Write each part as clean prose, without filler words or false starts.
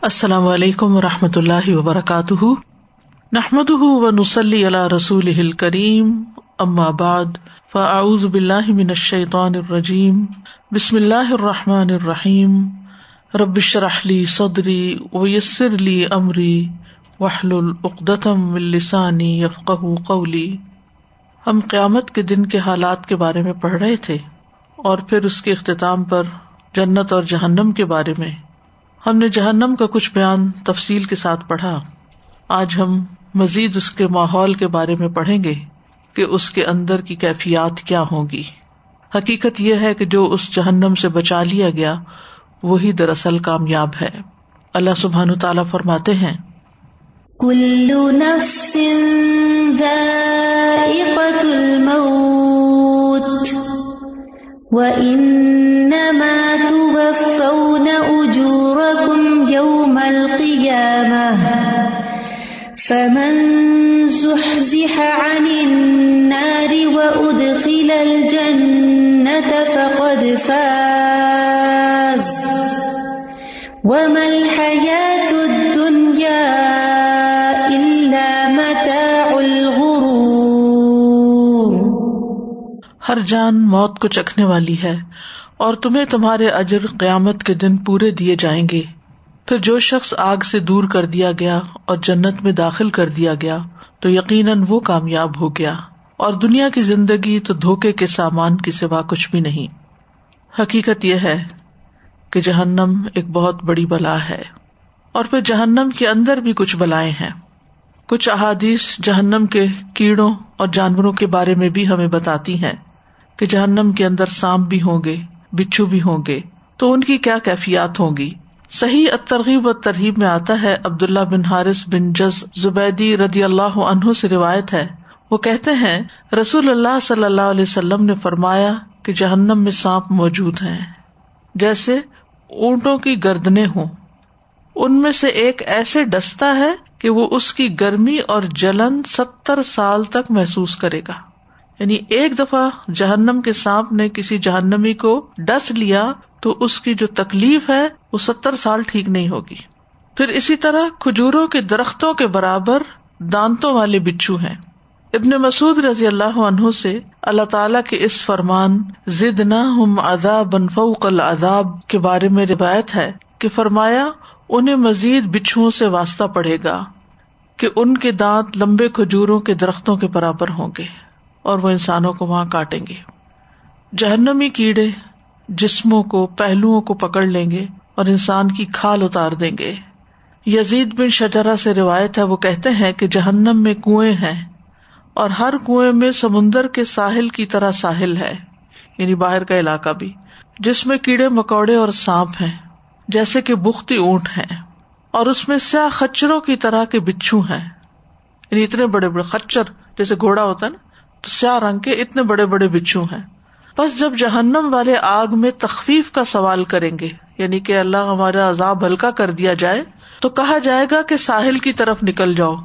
السلام علیکم ورحمۃ اللہ وبرکاتہ، نحمدہ ونصلی علی رسولہ الکریم، اما بعد فاعوذ باللہ من الشیطان الرجیم، بسم اللہ الرحمن الرحیم، رب اشرح لی صدری ویسر لی امری واحلل عقدۃ من لسانی یفقہوا قولی۔ ہم قیامت کے دن کے حالات کے بارے میں پڑھ رہے تھے اور پھر اس کے اختتام پر جنت اور جہنم کے بارے میں۔ ہم نے جہنم کا کچھ بیان تفصیل کے ساتھ پڑھا۔ آج ہم مزید اس کے ماحول کے بارے میں پڑھیں گے کہ اس کے اندر کی کیفیات کیا ہوں گی۔ حقیقت یہ ہے کہ جو اس جہنم سے بچا لیا گیا وہی دراصل کامیاب ہے۔ اللہ سبحانہ تعالیٰ فرماتے ہیں، کل نفس ذائقۃ الموت وَإِنَّمَا تُوَفَّوْنَ أُجُورَكُمْ يَوْمَ الْقِيَامَةِ فَمَنْ زُحْزِحَ عَنِ النَّارِ وَأُدْخِلَ الْجَنَّةَ فَقَدْ فَازَ وَمَا الْحَيَاةُ الدُّنْيَا إِلَّا مَتَاعُ الْغُرُورِ۔ ہر جان موت کو چکھنے والی ہے اور تمہیں تمہارے اجر قیامت کے دن پورے دیے جائیں گے۔ پھر جو شخص آگ سے دور کر دیا گیا اور جنت میں داخل کر دیا گیا تو یقیناً وہ کامیاب ہو گیا، اور دنیا کی زندگی تو دھوکے کے سامان کے سوا کچھ بھی نہیں۔ حقیقت یہ ہے کہ جہنم ایک بہت بڑی بلا ہے، اور پھر جہنم کے اندر بھی کچھ بلائیں ہیں۔ کچھ احادیث جہنم کے کیڑوں اور جانوروں کے بارے میں بھی ہمیں بتاتی ہیں کہ جہنم کے اندر سانپ بھی ہوں گے، بچھو بھی ہوں گے، تو ان کی کیا کیفیات ہوں گی۔ صحیح الترغیب والترہیب میں آتا ہے، عبداللہ بن حارث بن جز زبیدی رضی اللہ عنہ سے روایت ہے، وہ کہتے ہیں رسول اللہ صلی اللہ علیہ وسلم نے فرمایا کہ جہنم میں سانپ موجود ہیں جیسے اونٹوں کی گردنیں ہوں، ان میں سے ایک ایسے ڈستا ہے کہ وہ اس کی گرمی اور جلن 70 سال تک محسوس کرے گا۔ یعنی ایک دفعہ جہنم کے سانپ نے کسی جہنمی کو ڈس لیا تو اس کی جو تکلیف ہے وہ 70 سال ٹھیک نہیں ہوگی۔ پھر اسی طرح کھجوروں کے درختوں کے برابر دانتوں والے بچھو ہیں۔ ابن مسعود رضی اللہ عنہ سے اللہ تعالیٰ کے اس فرمان زدناہم عذابا فوق العذاب کے بارے میں روایت ہے کہ فرمایا انہیں مزید بچھوؤں سے واسطہ پڑے گا کہ ان کے دانت لمبے کھجوروں کے درختوں کے برابر ہوں گے اور وہ انسانوں کو وہاں کاٹیں گے۔ جہنمی کیڑے جسموں کو، پہلوؤں کو پکڑ لیں گے اور انسان کی کھال اتار دیں گے۔ یزید بن شجرہ سے روایت ہے، وہ کہتے ہیں کہ جہنم میں کنویں ہیں اور ہر کنویں میں سمندر کے ساحل کی طرح ساحل ہے، یعنی باہر کا علاقہ بھی، جس میں کیڑے مکوڑے اور سانپ ہیں جیسے کہ بختی اونٹ ہیں، اور اس میں سیاہ خچروں کی طرح کے بچھو ہیں، یعنی اتنے بڑے بڑے خچر جیسے گھوڑا ہوتا ہے نا، تو سیاہ رنگ کے اتنے بڑے بڑے بچھو ہیں۔ بس جب جہنم والے آگ میں تخفیف کا سوال کریں گے، یعنی کہ اللہ ہمارا عذاب ہلکا کر دیا جائے، تو کہا جائے گا کہ ساحل کی طرف نکل جاؤ،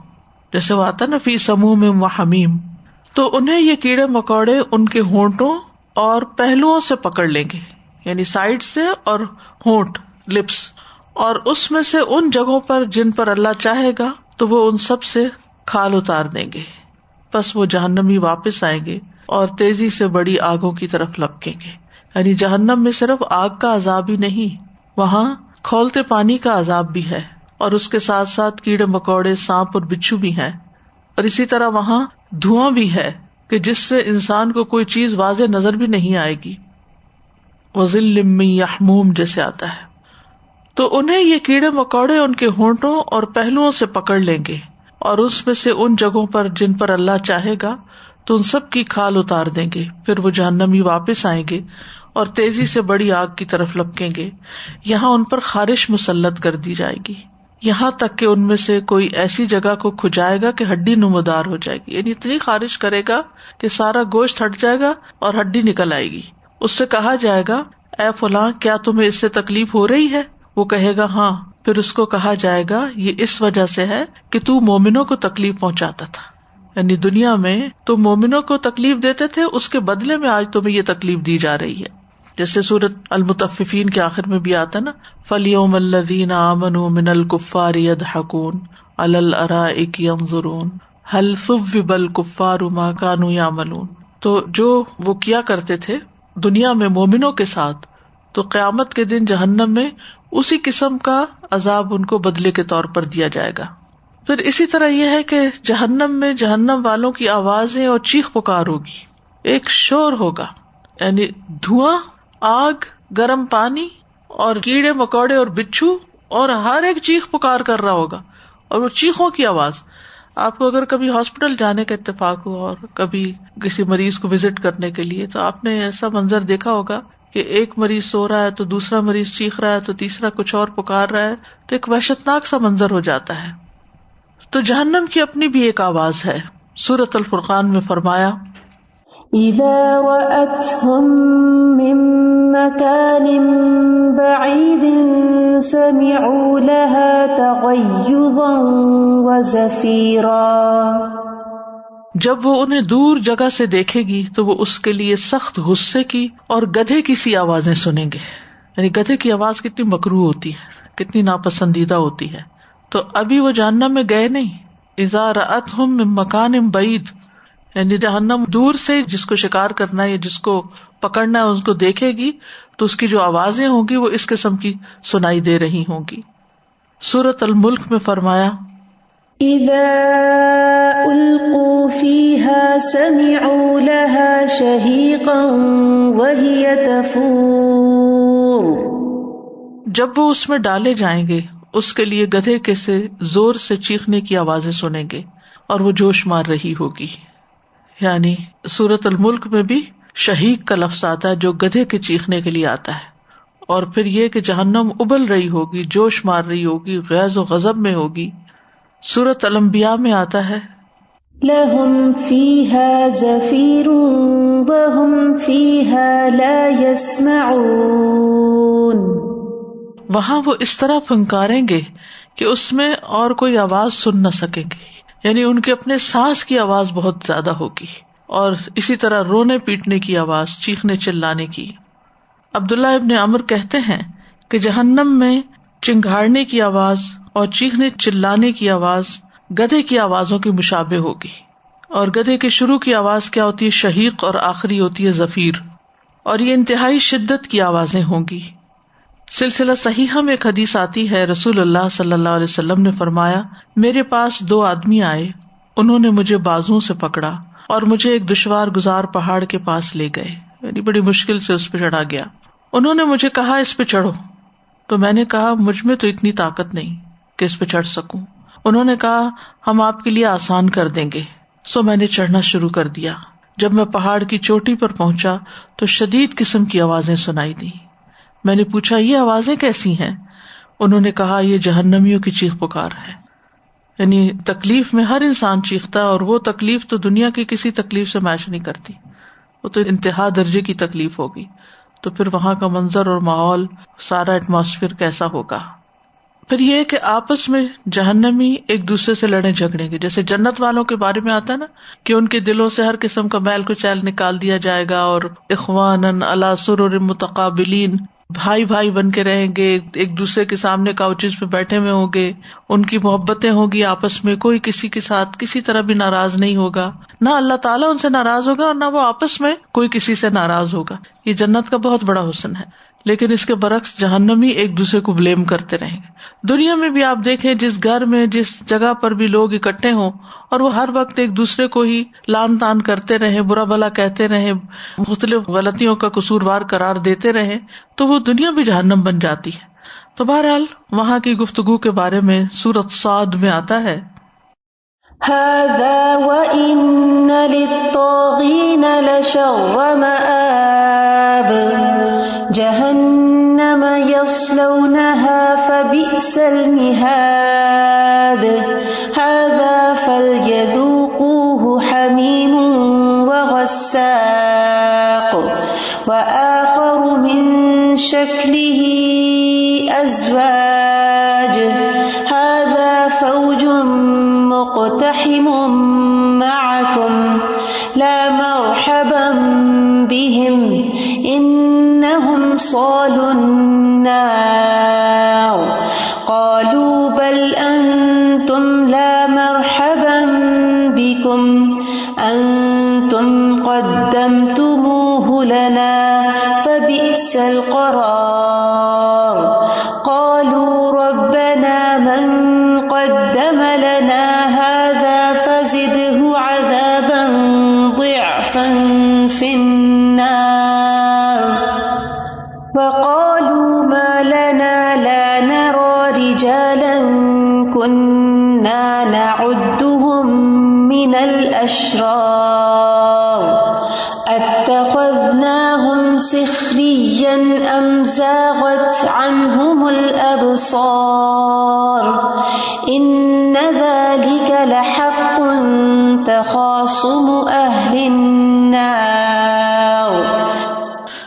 جیسے وہ آتا نا فی سموم وحمیم، تو انہیں یہ کیڑے مکوڑے ان کے ہونٹوں اور پہلوؤں سے پکڑ لیں گے، یعنی سائڈ سے اور ہونٹ لپس، اور اس میں سے ان جگہوں پر جن پر اللہ چاہے گا تو وہ ان سب سے کھال اتار دیں گے۔ پس وہ جہنمی واپس آئیں گے اور تیزی سے بڑی آگوں کی طرف لپکیں گے۔ یعنی جہنم میں صرف آگ کا عذاب ہی نہیں، وہاں کھولتے پانی کا عذاب بھی ہے، اور اس کے ساتھ ساتھ کیڑے مکوڑے، سانپ اور بچھو بھی ہیں، اور اسی طرح وہاں دھواں بھی ہے کہ جس سے انسان کو کوئی چیز واضح نظر بھی نہیں آئے گی، وظل من یحموم جیسے آتا ہے۔ تو انہیں یہ کیڑے مکوڑے ان کے ہونٹوں اور پہلوؤں سے پکڑ لیں گے اور اس میں سے ان جگہوں پر جن پر اللہ چاہے گا تو ان سب کی کھال اتار دیں گے۔ پھر وہ جہنمی واپس آئیں گے اور تیزی سے بڑی آگ کی طرف لپکیں گے، یہاں ان پر خارش مسلط کر دی جائے گی، یہاں تک کہ ان میں سے کوئی ایسی جگہ کو کھجائے گا کہ ہڈی نمودار ہو جائے گی، یعنی اتنی خارش کرے گا کہ سارا گوشت ہٹ جائے گا اور ہڈی نکل آئے گی۔ اس سے کہا جائے گا اے فلاں کیا تمہیں اس سے تکلیف ہو رہی ہے؟ وہ کہے گا ہاں۔ پھر اس کو کہا جائے گا یہ اس وجہ سے ہے کہ تو مومنوں کو تکلیف پہنچاتا تھا، یعنی دنیا میں تو مومنوں کو تکلیف دیتے تھے، اس کے بدلے میں آج تمہیں یہ تکلیف دی جا رہی ہے۔ جیسے سورۃ المطففین کے آخر میں بھی آتا نا، فَالْيَوْمَ الَّذِينَ آمَنُوا مِنَ الْكُفَّارِ يَضْحَكُونَ عَلَى الْأَرَائِكِ يَنظُرُونَ هَلْ ثُوِّبَ الْكُفَّارُ مَا كَانُوا يَعْمَلُونَ. تو جو وہ کیا کرتے تھے دنیا میں مومنوں کے ساتھ، تو قیامت کے دن جہنم میں اسی قسم کا عذاب ان کو بدلے کے طور پر دیا جائے گا. پھر اسی طرح یہ ہے کہ جہنم میں جہنم والوں کی آوازیں اور چیخ پکار ہوگی، ایک شور ہوگا، یعنی دھواں، آگ، گرم پانی اور کیڑے مکوڑے اور بچھو، اور ہر ایک چیخ پکار کر رہا ہوگا. اور وہ چیخوں کی آواز، آپ کو اگر کبھی ہاسپٹل جانے کا اتفاق ہوا اور کبھی کسی مریض کو وزٹ کرنے کے لیے، تو آپ نے ایسا منظر دیکھا ہوگا کہ ایک مریض سو رہا ہے تو دوسرا مریض چیخ رہا ہے تو تیسرا کچھ اور پکار رہا ہے، تو ایک وحشتناک سا منظر ہو جاتا ہے. تو جہنم کی اپنی بھی ایک آواز ہے. سورۃ الفرقان میں فرمایا، إِذَا رَأَتْهُم مِّن مَّكَانٍ بَعِيدٍ سَمِعُوا لَهَا تَغَيُّظًا وَزَفِيرًا. جب وہ انہیں دور جگہ سے دیکھے گی تو وہ اس کے لیے سخت غصے کی اور گدھے کی سی آوازیں سنیں گے. یعنی گدھے کی آواز کتنی مکروہ ہوتی ہے، کتنی ناپسندیدہ ہوتی ہے. تو ابھی وہ جہنم میں گئے نہیں. اذا رأتہم من مکان بعید، یعنی جہنم دور سے جس کو شکار کرنا ہے یا جس کو پکڑنا ہے اس کو دیکھے گی تو اس کی جو آوازیں ہوں گی وہ اس قسم کی سنائی دے رہی ہوں گی. سورۃ الملک میں فرمایا، إِذَا أُلْقُوا فِيهَا سَمِعُوا لَهَا شَهِيقًا وَهِيَ تَفُورُ. جب وہ اس میں ڈالے جائیں گے اس کے لیے گدھے کے سے زور سے چیخنے کی آوازیں سنیں گے اور وہ جوش مار رہی ہوگی. یعنی سورۃ الملک میں بھی شہیق کا لفظ آتا ہے جو گدھے کے چیخنے کے لیے آتا ہے. اور پھر یہ کہ جہنم ابل رہی ہوگی، جوش مار رہی ہوگی، غیظ و غضب میں ہوگی. سورۃ الانبیاء میں آتا ہے، لَهُمْ فِيهَا زَفِيرٌ وَهُمْ فِيهَا لَا يَسْمَعُونَ. وہاں وہ اس طرح پھنکاریں گے کہ اس میں اور کوئی آواز سن نہ سکیں گے. یعنی ان کے اپنے سانس کی آواز بہت زیادہ ہوگی، اور اسی طرح رونے پیٹنے کی آواز، چیخنے چلانے کی. عبداللہ ابن عمر کہتے ہیں کہ جہنم میں چنگھاڑنے کی آواز اور چیخنے چلانے کی آواز گدھے کی آوازوں کی مشابہ ہوگی. اور گدھے کے شروع کی آواز کیا ہوتی ہے؟ شہیق، اور آخری ہوتی ہے زفیر. اور یہ انتہائی شدت کی آوازیں ہوں گی. سلسلہ صحیحہ میں ایک حدیث آتی ہے، رسول اللہ صلی اللہ علیہ وسلم نے فرمایا، میرے پاس 2 آدمی آئے، انہوں نے مجھے بازوں سے پکڑا اور مجھے ایک دشوار گزار پہاڑ کے پاس لے گئے، یعنی بڑی مشکل سے اس پہ چڑھا گیا. انہوں نے مجھے کہا اس پہ چڑھو، تو میں نے کہا مجھ میں تو اتنی طاقت نہیں کہ اس پہ چڑھ سکوں. انہوں نے کہا ہم آپ کے لیے آسان کر دیں گے. سو میں نے چڑھنا شروع کر دیا. جب میں پہاڑ کی چوٹی پر پہنچا تو شدید قسم کی آوازیں سنائی دی. میں نے پوچھا یہ آوازیں کیسی ہیں؟ انہوں نے کہا یہ جہنمیوں کی چیخ پکار ہے. یعنی تکلیف میں ہر انسان چیختا ہے، اور وہ تکلیف تو دنیا کی کسی تکلیف سے میچ نہیں کرتی، وہ تو انتہا درجے کی تکلیف ہوگی. تو پھر وہاں کا منظر اور ماحول، سارا ایٹماسفیئر کیسا ہوگا. پھر یہ کہ آپس میں جہنمی ایک دوسرے سے لڑیں جھگڑیں گے. جیسے جنت والوں کے بارے میں آتا ہے نا کہ ان کے دلوں سے ہر قسم کا میل کچیل نکال دیا جائے گا، اور اخوانن علی سرر متقابلین، بھائی بھائی بن کے رہیں گے، ایک دوسرے کے سامنے کاؤچز پہ بیٹھے ہوئے ہوں گے، ان کی محبتیں ہوں گی آپس میں، کوئی کسی کے ساتھ کسی طرح بھی ناراض نہیں ہوگا، نہ اللہ تعالیٰ ان سے ناراض ہوگا اور نہ وہ آپس میں کوئی کسی سے ناراض ہوگا. یہ جنت کا بہت بڑا حسن ہے. لیکن اس کے برعکس جہنمی ایک دوسرے کو بلیم کرتے رہیں گے. دنیا میں بھی آپ دیکھیں جس گھر میں جس جگہ پر بھی لوگ اکٹھے ہوں اور وہ ہر وقت ایک دوسرے کو ہی لان تان کرتے رہیں، برا بھلا کہتے رہیں، مختلف غلطیوں کا قصوروار قرار دیتے رہیں، تو وہ دنیا بھی جہنم بن جاتی ہے. تو بہرحال وہاں کی گفتگو کے بارے میں سورۃ صاد میں آتا ہے، هذا وَإِنَّ لِلطَّاغِينَ لَشَرَّ مَآبٍ جَهَنَّمَ يَصْلَوْنَهَا فَبِئْسَ الْمِهَادُ هَذَا فَلْيَذُوقُوهُ حَمِيمٌ وَغَسَّاقٌ وَآخَرُ مِن شَكْلِهِ أَزْوَاجٌ هَذَا فَوْجٌ مقتحم معكم لا مرحبا بهم إنهم صالوا النار قالوا بل أنتم لا مرحبا بكم أنتم قدمتموه لنا فبئس القرار قالوا ربنا من قدم لنا هذا فزده عذابا ضعفا في النار وقالوا ما لنا لا نرى رجالا كنا نعدهم من الأشرار اتخذناهم سخريا أم زاغت عنهم الأبصار إن ذلك لحق تخاصم أهل النار.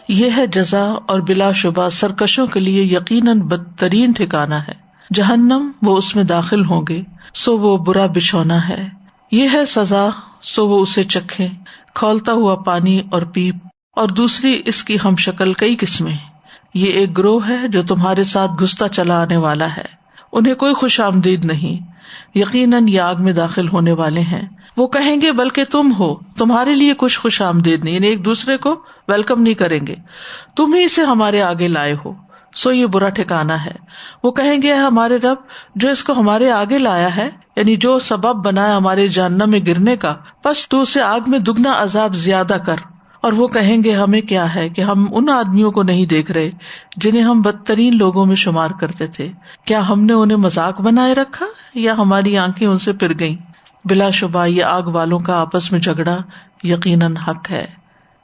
یہ ہے جزا اور بلا شبہ سرکشوں کے لیے یقیناً بدترین ٹھکانہ ہے. جہنم، وہ اس میں داخل ہوں گے، سو وہ برا بچھونا ہے. یہ ہے سزا، سو وہ اسے چکھیں، کھولتا ہوا پانی اور پیپ، اور دوسری اس کی ہم شکل کئی قسمیں. یہ ایک گروہ ہے جو تمہارے ساتھ گھستا چلا آنے والا ہے، انہیں کوئی خوش آمدید نہیں، یقیناً یہ آگ میں داخل ہونے والے ہیں. وہ کہیں گے بلکہ تم ہو، تمہارے لیے کچھ خوش آمدید نہیں، یعنی ایک دوسرے کو ویلکم نہیں کریں گے، تم ہی اسے ہمارے آگے لائے ہو، سو یہ برا ٹھکانہ ہے. وہ کہیں گے ہمارے رب جو اس کو ہمارے آگے لایا ہے، یعنی جو سبب بنایا ہمارے جہنم میں گرنے کا، پس تو اسے آگ میں دگنا عذاب زیادہ کر. اور وہ کہیں گے ہمیں کیا ہے کہ ہم ان آدمیوں کو نہیں دیکھ رہے جنہیں ہم بدترین لوگوں میں شمار کرتے تھے، کیا ہم نے انہیں مذاق بنائے رکھا یا ہماری آنکھیں ان سے پھر گئیں. بلا شبہ یہ آگ والوں کا آپس میں جھگڑا یقیناً حق ہے.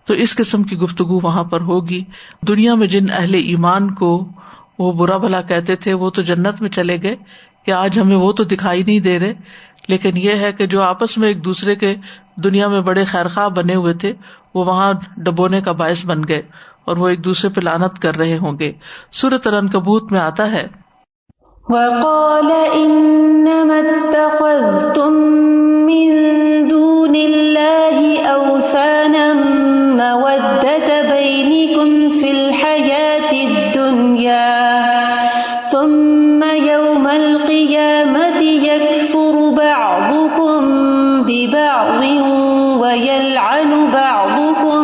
تو اس قسم کی گفتگو وہاں پر ہوگی. دنیا میں جن اہل ایمان کو وہ برا بھلا کہتے تھے وہ تو جنت میں چلے گئے کہ آج ہمیں وہ تو دکھائی نہیں دے رہے، لیکن یہ ہے کہ جو آپس میں ایک دوسرے کے دنیا میں بڑے خیرخواہ بنے ہوئے تھے وہ وہاں ڈبونے کا باعث بن گئے اور وہ ایک دوسرے پہ لعنت کر رہے ہوں گے. سورۃ العنکبوت میں آتا ہے وقال انما اتخذتم من دون الله اوثانا مودة بينكم في الحياة الدنيا ثم يوم القيامة يكفر بعضكم ببعض ويلعن بعضكم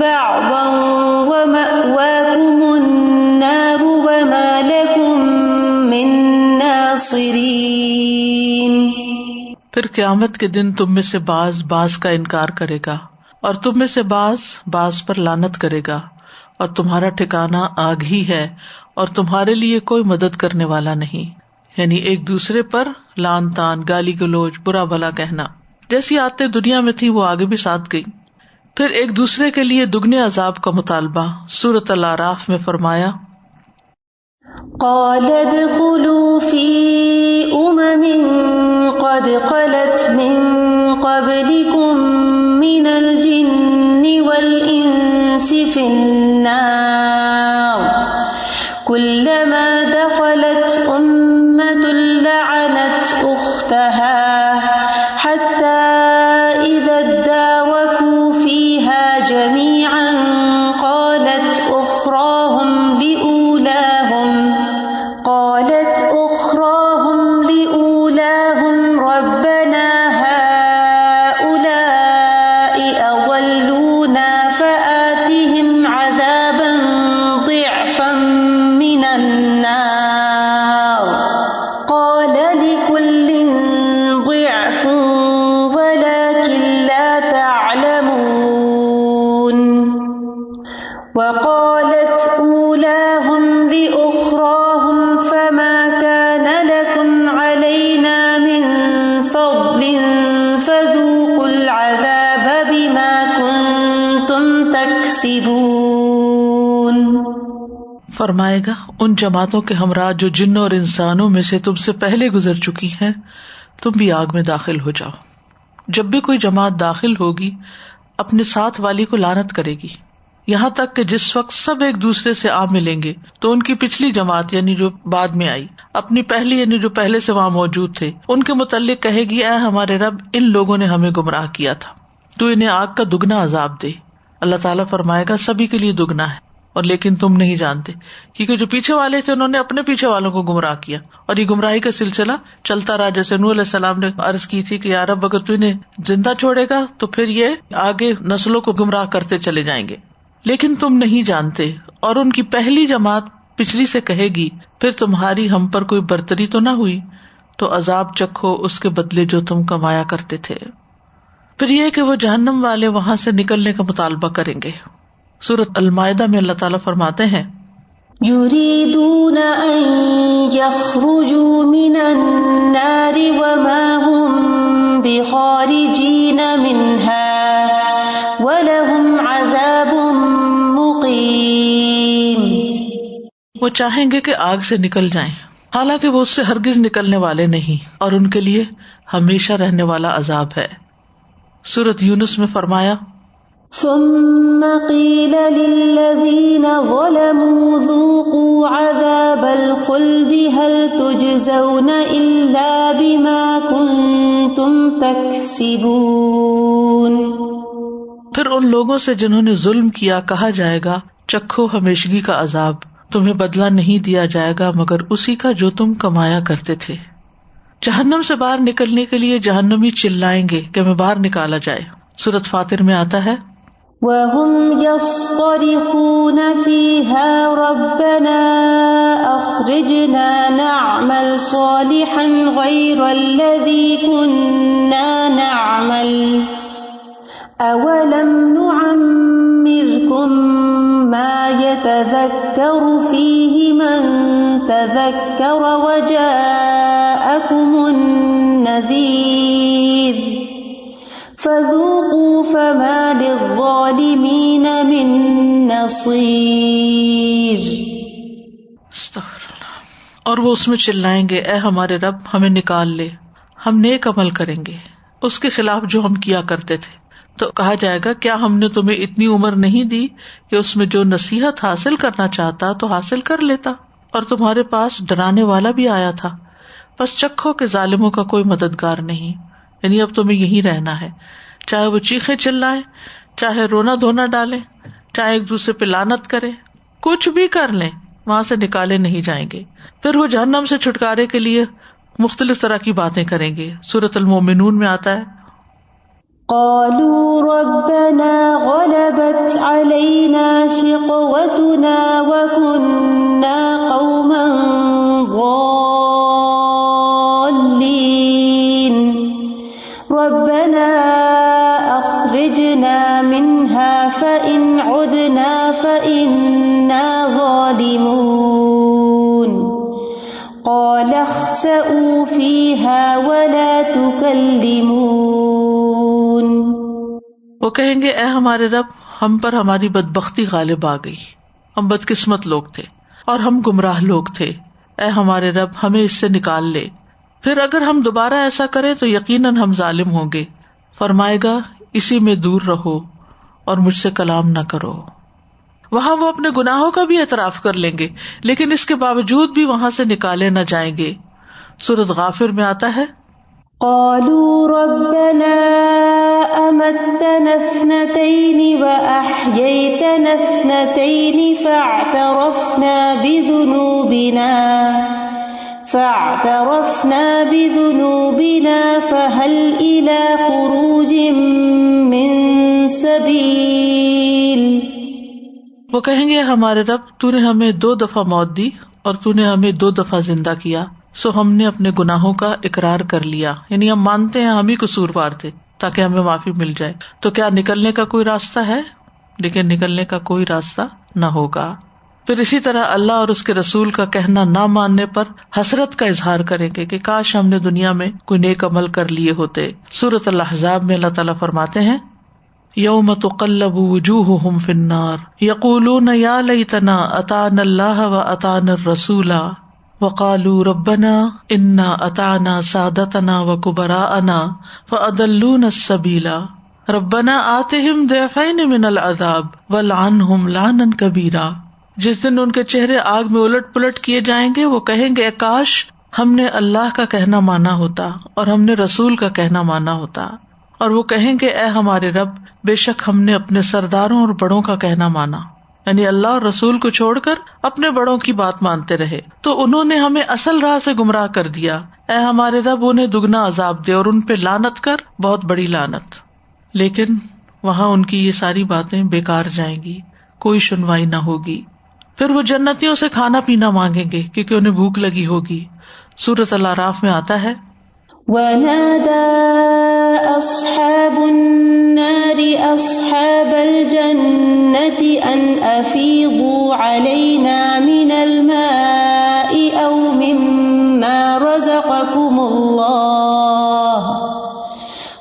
بعضا ومأواكم النار وما لكم من ناصرين. پھر قیامت کے دن تم میں سے بعض کا انکار کرے گا اور تم میں سے بعض پر لعنت کرے گا، اور تمہارا ٹھکانہ آگ ہی ہے اور تمہارے لیے کوئی مدد کرنے والا نہیں. یعنی ایک دوسرے پر لعن طعن، گالی گلوچ، برا بھلا کہنا. جیسی آتے دنیا میں تھی وہ آگے بھی ساتھ گئی. پھر ایک دوسرے کے لیے دگنے عذاب کا مطالبہ. سورۃ الاعراف میں فرمایا قال ادخلوا في قد خلت من قبلكم من الجن والإنس في النار كلما دخلت أمة لعنت أختها حتى إذا اداركوا فيها جميعا قالت أخراهم لأولاهم ربنا هؤلاء أضلونا فآتهم عذابا ضعفا من النار قال لكل ضعف ولكن لا تعلمون وقالت أولاهم لأخراهم فما كان لكم علينا من فضل فذوقوا العذاب بما كنتم تكسبون. فرمائے گا ان جماعتوں کے ہمراہ جو جنوں اور انسانوں میں سے تم سے پہلے گزر چکی ہیں تم بھی آگ میں داخل ہو جاؤ. جب بھی کوئی جماعت داخل ہوگی اپنے ساتھ والی کو لعنت کرے گی، یہاں تک کہ جس وقت سب ایک دوسرے سے آ ملیں گے تو ان کی پچھلی جماعت یعنی جو بعد میں آئی اپنی پہلی یعنی جو پہلے سے وہاں موجود تھے ان کے متعلق کہے گی اے ہمارے رب ان لوگوں نے ہمیں گمراہ کیا تھا. تو انہیں آگ کا دگنا عذاب دے. اللہ تعالیٰ فرمائے گا سبھی کے لیے دگنا ہے، اور لیکن تم نہیں جانتے، کیونکہ جو پیچھے والے تھے انہوں نے اپنے پیچھے والوں کو گمراہ کیا، اور یہ گمراہی کا سلسلہ چلتا رہا. جیسے نوح علیہ السلام نے عرض کی تھی کہ یا رب اگر تو انہیں زندہ چھوڑے گا تو پھر یہ آگے نسلوں کو گمراہ کرتے چلے جائیں گے، لیکن تم نہیں جانتے. اور ان کی پہلی جماعت پچھلی سے کہے گی پھر تمہاری ہم پر کوئی برتری تو نہ ہوئی، تو عذاب چکھو اس کے بدلے جو تم کمایا کرتے تھے. پھر یہ کہ وہ جہنم والے وہاں سے نکلنے کا مطالبہ کریں گے. سورۃ المائدہ میں اللہ تعالیٰ فرماتے ہیں یریدون ان یخرجوا من النار وما هم بخارجین منها ولهم عذاب مقیم. وہ چاہیں گے کہ آگ سے نکل جائیں، حالانکہ وہ اس سے ہرگز نکلنے والے نہیں، اور ان کے لیے ہمیشہ رہنے والا عذاب ہے. سورۃ یونس میں فرمایا ثم قیل للذین ظلموا ذوقوا عذاب الخلد هل تجزون الا بما کنتم تکسبون. پھر ان لوگوں سے جنہوں نے ظلم کیا کہا جائے گا چکھو ہمیشگی کا عذاب، تمہیں بدلہ نہیں دیا جائے گا مگر اسی کا جو تم کمایا کرتے تھے. جہنم سے باہر نکلنے کے لیے جہنمی چلائیں گے کہ ہمیں باہر نکالا جائے. سورۃ فاطر میں آتا ہے وَهُمْ يَصْطَرِخُونَ فِيهَا رَبَّنَا أَخْرِجْنَا نَعْمَلْ صَالِحًا غَيْرَ الَّذِي كُنَّا نَعْمَلُ أَوَلَمْ نُعَمِّرْكُمْ مَا يَتَذَكَّرُ فِيهِ مَن تَذَكَّرَ وَجَاءَكُمُ النَّذِيرُ فَذُوقُوا فَمَا لِلظَّالِمِينَ مِن نَصِيرٍ. اور وہ اس میں چلائیں گے اے ہمارے رب ہمیں نکال لے، ہم نیک عمل کریں گے اس کے خلاف جو ہم کیا کرتے تھے. تو کہا جائے گا کیا ہم نے تمہیں اتنی عمر نہیں دی کہ اس میں جو نصیحت حاصل کرنا چاہتا تو حاصل کر لیتا، اور تمہارے پاس ڈرانے والا بھی آیا تھا، بس چکھو کہ ظالموں کا کوئی مددگار نہیں. یعنی اب تمہیں یہی رہنا ہے، چاہے وہ چیخیں چلائیں، چاہے رونا دھونا ڈالیں، چاہے ایک دوسرے پہ لعنت کریں، کچھ بھی کر لیں، وہاں سے نکالے نہیں جائیں گے. پھر وہ جہنم سے چھٹکارے کے لیے مختلف طرح کی باتیں کریں گے. سورۃ المومنون میں آتا ہے قالوا ربنا غلبت علينا شقوتنا وكنا قوما ضالين ربنا أخرجنا منها فإن عدنا فإنا ظالمون قال اخسئوا فيها ولا تكلمون. وہ کہیں گے اے ہمارے رب ہم پر ہماری بدبختی غالب آ گئی، ہم بدقسمت لوگ تھے اور ہم گمراہ لوگ تھے، اے ہمارے رب ہمیں اس سے نکال لے. پھر اگر ہم دوبارہ ایسا کریں تو یقیناً ہم ظالم ہوں گے. فرمائے گا اسی میں دور رہو اور مجھ سے کلام نہ کرو. وہاں وہ اپنے گناہوں کا بھی اعتراف کر لیں گے، لیکن اس کے باوجود بھی وہاں سے نکالے نہ جائیں گے. سورۃ غافر میں آتا ہے قالوا ربنا أمتنا اثنتين وأحييتنا اثنتين فاعترفنا بذنوبنا فهل إلى خروج من سبيل. وہ کہیں گے ہمارے رب تو نے ہمیں 2 دفعہ موت دی اور تو نے ہمیں 2 دفعہ زندہ کیا، سو ہم نے اپنے گناہوں کا اقرار کر لیا، یعنی ہم مانتے ہیں ہم ہی قصوروار تھے تاکہ ہمیں معافی مل جائے. تو کیا نکلنے کا کوئی راستہ ہے؟ لیکن نکلنے کا کوئی راستہ نہ ہوگا. پھر اسی طرح اللہ اور اس کے رسول کا کہنا نہ ماننے پر حسرت کا اظہار کریں گے کہ کاش ہم نے دنیا میں کوئی نیک عمل کر لیے ہوتے. سورۃ الاحزاب میں اللہ تعالیٰ فرماتے ہیں یوم تقلب وجوہہم فی النار یقولون یا لیتنا اطعنا اللہ واطعنا الرسول وقالوا ربنا انا اطعنا سادتنا وکبراءنا فاضلونا السبیل ربنا آتہم ضعفین من العذاب والعنہم لعنا کبیرا. جس دن ان کے چہرے آگ میں الٹ پلٹ کیے جائیں گے وہ کہیں گے کاش ہم نے اللہ کا کہنا مانا ہوتا اور ہم نے رسول کا کہنا مانا ہوتا اور وہ کہیں گے اے ہمارے رب، بے شک ہم نے اپنے سرداروں اور بڑوں کا کہنا مانا، یعنی اللہ اور رسول کو چھوڑ کر اپنے بڑوں کی بات مانتے رہے، تو انہوں نے ہمیں اصل راہ سے گمراہ کر دیا، اے ہمارے رب انہیں دگنا عذاب دے اور ان پہ لعنت کر، بہت بڑی لعنت۔ لیکن وہاں ان کی یہ ساری باتیں بیکار جائیں گی، کوئی سنوائی نہ ہوگی۔ پھر وہ جنتیوں سے کھانا پینا مانگیں گے کیونکہ انہیں بھوک لگی ہوگی۔ سورۃ الاعراف میں آتا ہے وَنَادَى أَصْحَابُ النَّارِ أَصْحَابَ الْجَنَّةِ أَنْ أَفِيضُوا عَلَيْنَا مِنَ الْمَاءِ أَوْ مِمَّا رَزَقَكُمُ اللَّهُ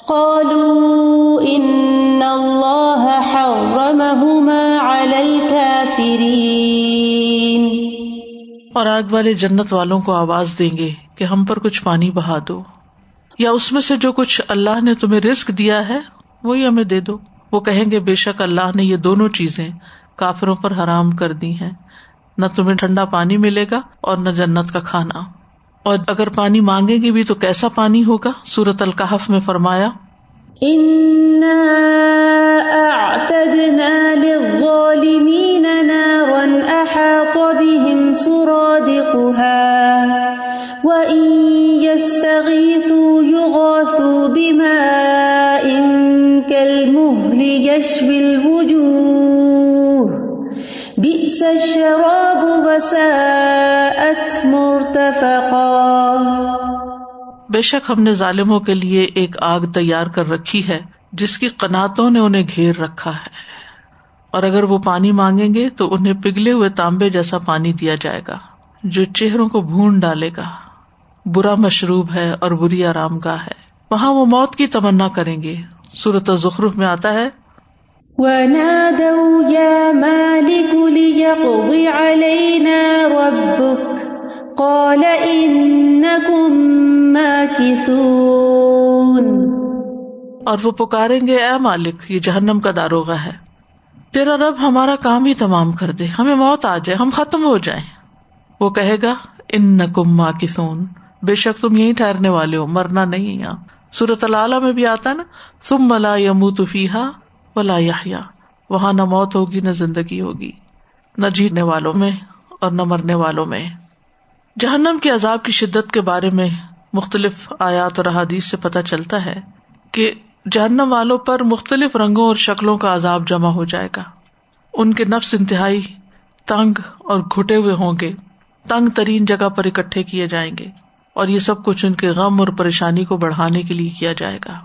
قَالُوا إِنَّ اللَّهَ حَرَّمَهُمَا عَلَى الْكَافِرِينَ۔ اور آگ والے جنت والوں کو آواز دیں گے کہ ہم پر کچھ پانی بہا دو، یا اس میں سے جو کچھ اللہ نے تمہیں رزق دیا ہے وہی ہمیں دے دو۔ وہ کہیں گے بے شک اللہ نے یہ دونوں چیزیں کافروں پر حرام کر دی ہیں، نہ تمہیں ٹھنڈا پانی ملے گا اور نہ جنت کا کھانا۔ اور اگر پانی مانگیں گے بھی تو کیسا پانی ہوگا؟ سورۃ الکہف میں فرمایا إِنَّا أَعْتَدْنَا لِلظَّالِمِينَ نَارًا أَحَاطَ بِهِمْ سُرَادِقُهَا وَإِن يَسْتَغِيثُوا يُغَاثُوا بِمَاءٍ كَالْمُهْلِ يَشْوِي الْوُجُوهَ بِئْسَ الشَّرَابُ وَسَاءَتْ مُرْتَفَقًا۔ بے شک ہم نے ظالموں کے لیے ایک آگ تیار کر رکھی ہے جس کی قناتوں نے انہیں گھیر رکھا ہے، اور اگر وہ پانی مانگیں گے تو انہیں پگھلے ہوئے تانبے جیسا پانی دیا جائے گا جو چہروں کو بھون ڈالے گا، برا مشروب ہے اور بری آرام گاہ ہے۔ وہاں وہ موت کی تمنا کریں گے۔ سورۃ الزخرف میں آتا ہے وَنَادَوْا يَا مَالِكُ لِيَقْضِ عَلَيْنَا رَبُّكَ قَالَ إِنَّكُمْ مَاكِثُونَ۔ اور وہ پکاریں گے اے مالک، یہ جہنم کا داروغہ ہے، تیرا رب ہمارا کام ہی تمام کر دے، ہمیں موت آ جائے، ہم ختم ہو جائیں۔ وہ کہے گا انکم ماکثون، بے شک تم یہیں ٹھہرنے والے ہو، مرنا نہیں ہے۔ یہاں سورۃ الاعلیٰ میں بھی آتا ہے نا ثم لا يموت فیہا ولا یحییٰ، وہاں نہ موت ہوگی نہ زندگی ہوگی، نہ جینے والوں میں اور نہ مرنے والوں میں۔ جہنم کے عذاب کی شدت کے بارے میں مختلف آیات اور احادیث سے پتہ چلتا ہے کہ جہنم والوں پر مختلف رنگوں اور شکلوں کا عذاب جمع ہو جائے گا۔ ان کے نفس انتہائی تنگ اور گھٹے ہوئے ہوں گے، تنگ ترین جگہ پر اکٹھے کیے جائیں گے، اور یہ سب کچھ ان کے غم اور پریشانی کو بڑھانے کے لیے کیا جائے گا۔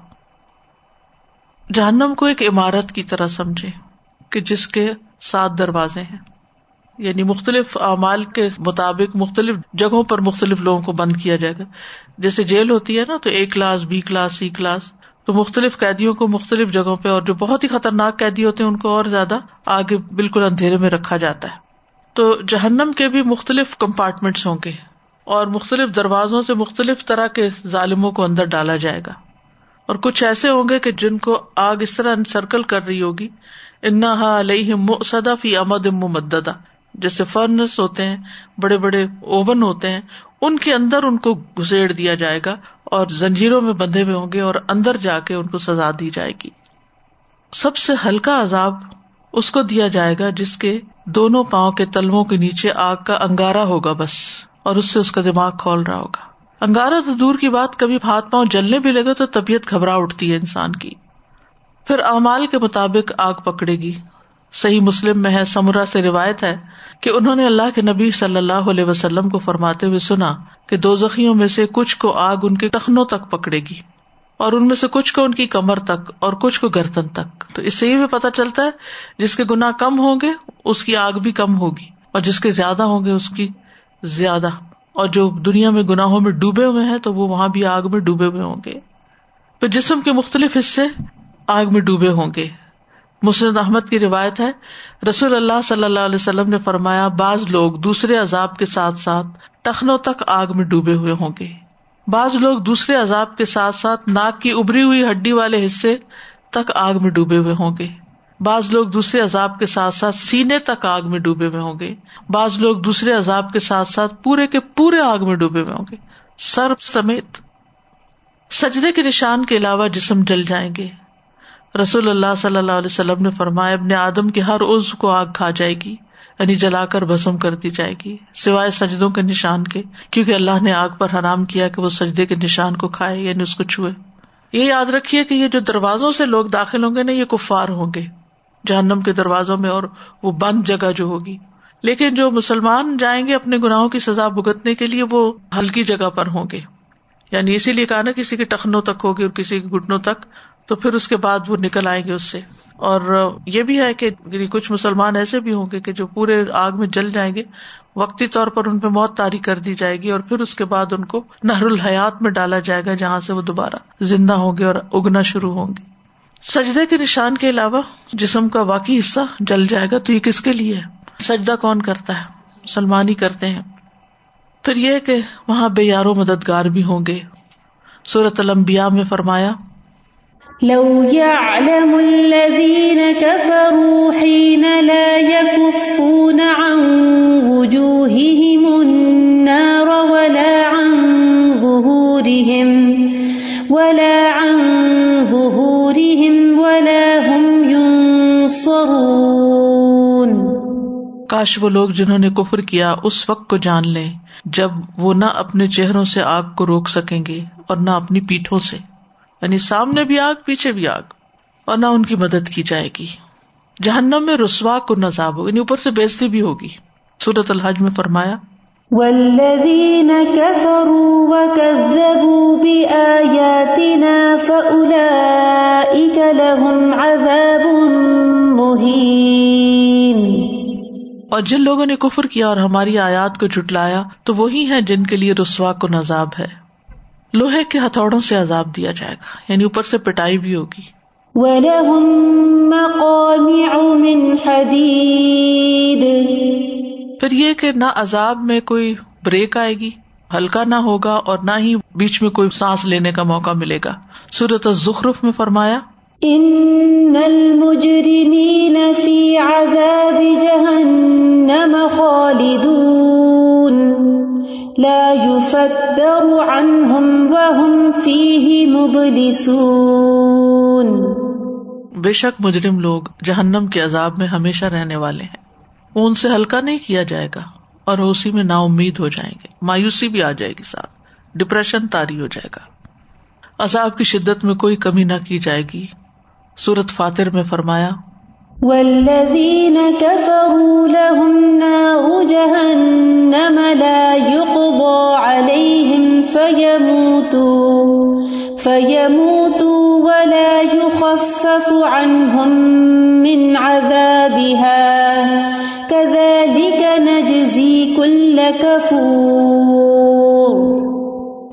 جہنم کو ایک عمارت کی طرح سمجھے کہ جس کے 7 دروازے ہیں، یعنی مختلف اعمال کے مطابق مختلف جگہوں پر مختلف لوگوں کو بند کیا جائے گا۔ جیسے جیل ہوتی ہے نا، تو A class, B class, C class, تو مختلف قیدیوں کو مختلف جگہوں پہ، اور جو بہت ہی خطرناک قیدی ہوتے ہیں ان کو اور زیادہ آگے بالکل اندھیرے میں رکھا جاتا ہے۔ تو جہنم کے بھی مختلف کمپارٹمنٹس ہوں گے، اور مختلف دروازوں سے مختلف طرح کے ظالموں کو اندر ڈالا جائے گا، اور کچھ ایسے ہوں گے کہ جن کو آگ اس طرح انسرکل کر رہی ہوگی، انہا علیہم مؤصدہ فی امد ممددہ، جیسے فرنس ہوتے ہیں، بڑے بڑے اوون ہوتے ہیں، ان کے اندر ان کو گھسیڑ دیا جائے گا اور زنجیروں میں بندھے ہوئے ہوں گے، اور اندر جا کے ان کو سزا دی جائے گی۔ سب سے ہلکا عذاب اس کو دیا جائے گا جس کے دونوں پاؤں کے تلووں کے نیچے آگ کا انگارہ ہوگا بس، اور اس سے اس کا دماغ کھول رہا ہوگا۔ انگارہ تو دور کی بات، کبھی ہاتھ پاؤں جلنے بھی لگے تو طبیعت گھبرا اٹھتی ہے انسان کی۔ پھر اعمال کے مطابق آگ پکڑے گی۔ صحیح مسلم میں ہے، سمرہ سے روایت ہے کہ انہوں نے اللہ کے نبی صلی اللہ علیہ وسلم کو فرماتے ہوئے سنا کہ دوزخیوں میں سے کچھ کو آگ ان کے ٹخنوں تک پکڑے گی، اور ان میں سے کچھ کو ان کی کمر تک، اور کچھ کو گردن تک۔ تو اس سے یہ بھی پتہ چلتا ہے جس کے گناہ کم ہوں گے اس کی آگ بھی کم ہوگی، اور جس کے زیادہ ہوں گے اس کی زیادہ، اور جو دنیا میں گناہوں میں ڈوبے ہوئے ہیں تو وہ وہاں بھی آگ میں ڈوبے ہوئے ہوں گے۔ پھر جسم کے مختلف حصے آگ میں ڈوبے ہوں گے۔ مسند احمد کی روایت ہے، رسول اللہ صلی اللہ علیہ وسلم نے فرمایا، بعض لوگ دوسرے عذاب کے ساتھ ساتھ ٹخنوں تک آگ میں ڈوبے ہوئے ہوں گے، بعض لوگ دوسرے عذاب کے ساتھ ساتھ ناک کی ابری ہوئی ہڈی والے حصے تک آگ میں ڈوبے ہوئے ہوں گے، بعض لوگ دوسرے عذاب کے ساتھ ساتھ سینے تک آگ میں ڈوبے ہوئے ہوں گے، بعض لوگ دوسرے عذاب کے ساتھ ساتھ پورے کے پورے آگ میں ڈوبے ہوئے ہوں گے، سر سمیت۔ سجدے کے نشان کے علاوہ جسم جل جائیں گے. رسول اللہ صلی اللہ علیہ وسلم نے فرمایا ابن آدم کے ہر عضو کو آگ کھا جائے گی، یعنی جلا کر بھسم کر دی جائے گی، سوائے سجدوں کے نشان کے، کیونکہ اللہ نے آگ پر حرام کیا کہ وہ سجدے کے نشان کو کھائے، یعنی اس کو چھوئے. یہ یاد رکھیے کہ یہ جو دروازوں سے لوگ داخل ہوں گے نا، یہ کفار ہوں گے جہنم کے دروازوں میں، اور وہ بند جگہ جو ہوگی. لیکن جو مسلمان جائیں گے اپنے گناہوں کی سزا بھگتنے کے لیے، وہ ہلکی جگہ پر ہوں گے. یعنی اسی لیے کہا نا کسی کے ٹخنوں تک ہوگی اور کسی کے گھٹنوں تک، تو پھر اس کے بعد وہ نکل آئیں گے اس سے. اور یہ بھی ہے کہ کچھ مسلمان ایسے بھی ہوں گے کہ جو پورے آگ میں جل جائیں گے، وقتی طور پر ان پہ موت طاری کر دی جائے گی، اور پھر اس کے بعد ان کو نہر الحیات میں ڈالا جائے گا، جہاں سے وہ دوبارہ زندہ ہوں گے اور اگنا شروع ہوں گے. سجدے کے نشان کے علاوہ جسم کا باقی حصہ جل جائے گا. تو یہ کس کے لیے ہے؟ سجدہ کون کرتا ہے؟ مسلمان ہی کرتے ہیں. پھر یہ کہ وہاں بے یار و مددگار بھی ہوں گے. سورۃ الانبیاء میں فرمایا لو يعلم الذين كفروا حين لا يكفون عن وجوههم النار ولا عن ظهورهم ولا هم ينصرون. کاش وہ لوگ جنہوں نے کفر کیا اس وقت کو جان لیں جب وہ نہ اپنے چہروں سے آگ کو روک سکیں گے اور نہ اپنی پیٹھوں سے، یعنی سامنے بھی آگ پیچھے بھی آگ، اور نہ ان کی مدد کی جائے گی. جہنم میں رسوا کن عذاب ہوگا، یعنی اوپر سے بےزتی بھی ہوگی. سورۃ الحج میں فرمایا والذین کفروا وکذبوا بآیاتنا فأولئک لهم عذاب مہین. اور جن لوگوں نے کفر کیا اور ہماری آیات کو جھٹلایا تو وہی ہیں جن کے لیے رسوا کن عذاب ہے. لوہے کے ہتھوڑوں سے عذاب دیا جائے گا، یعنی اوپر سے پٹائی بھی ہوگی. وَلَهُم مَّقَامِعُ مِنْ حَدِيدٍ. پھر یہ کہ نہ عذاب میں کوئی بریک آئے گی، ہلکا نہ ہوگا، اور نہ ہی بیچ میں کوئی سانس لینے کا موقع ملے گا. سورۃ الزخرف میں فرمایا ان المجرمین فی عذاب جہنم خالدون لا یفتر عنہم وہم فیہ مبلسون. بے شک مجرم لوگ جہنم کے عذاب میں ہمیشہ رہنے والے ہیں، وہ ان سے ہلکا نہیں کیا جائے گا، اور وہ اسی میں نا امید ہو جائیں گے، مایوسی بھی آ جائے گی، ساتھ ڈپریشن طاری ہو جائے گا. عذاب کی شدت میں کوئی کمی نہ کی جائے گی. سورۃ فاطر میں فرمایا والذین کفروا لهم نار جہنم لا یقضى علیہم فیموتوا ولا یخفف عنہم من عذابها کذلک نجزی کل کفور.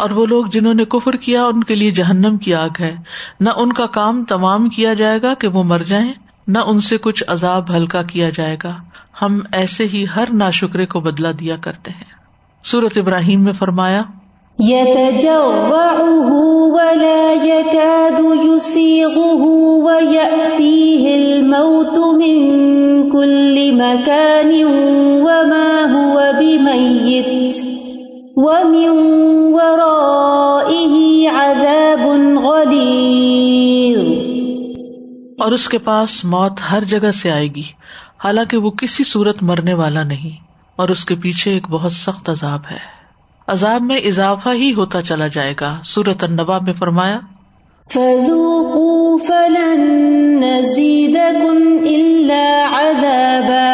اور وہ لوگ جنہوں نے کفر کیا ان کے لیے جہنم کی آگ ہے، نہ ان کا کام تمام کیا جائے گا کہ وہ مر جائیں، نہ ان سے کچھ عذاب ہلکا کیا جائے گا، ہم ایسے ہی ہر ناشکرے کو بدلہ دیا کرتے ہیں. سورۃ ابراہیم میں فرمایا يتجرعه ولا يكاد يسيغه ويأتيه الموت من كل مكان وما هو بميت ومن ورائه عذاب غليظ. اور اس کے پاس موت ہر جگہ سے آئے گی حالانکہ وہ کسی صورت مرنے والا نہیں، اور اس کے پیچھے ایک بہت سخت عذاب ہے. عذاب میں اضافہ ہی ہوتا چلا جائے گا. سورۃ النبا میں فرمایا فذوقوا فلن نزيدكم إلا عذابا.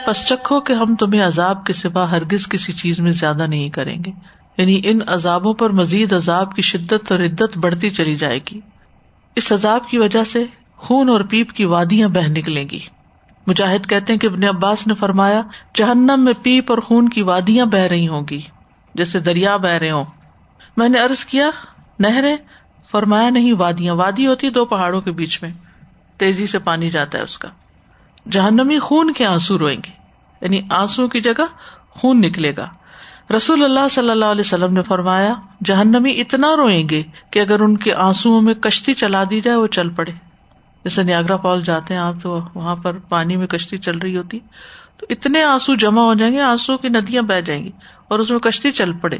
پس چکھو کہ ہم تمہیں عذاب کے سوا ہرگز کسی چیز میں زیادہ نہیں کریں گے، یعنی ان عذابوں پر مزید عذاب کی شدت اور عدت بڑھتی چلی جائے گی. اس عذاب کی وجہ سے خون اور پیپ کی وادیاں بہہ نکلیں گی. مجاہد کہتے ہیں کہ ابن عباس نے فرمایا جہنم میں پیپ اور خون کی وادیاں بہ رہی ہوں گی جیسے دریا بہ رہے ہوں. میں نے عرض کیا نہریں؟ فرمایا نہیں، وادیاں. وادی ہوتی دو پہاڑوں کے بیچ میں، تیزی سے پانی جاتا ہے اس کا. جہنمی خون کے آنسو روئیں گے، یعنی آنسو کی جگہ خون نکلے گا. رسول اللہ صلی اللہ علیہ وسلم نے فرمایا جہنمی اتنا روئیں گے کہ اگر ان کے آنسوؤں میں کشتی چلا دی جائے وہ چل پڑے. جیسے نیاگرا فال جاتے ہیں آپ تو وہاں پر پانی میں کشتی چل رہی ہوتی تو اتنے آنسو جمع ہو جائیں گے، آنسو کی ندیاں بہہ جائیں گی اور اس میں کشتی چل پڑے.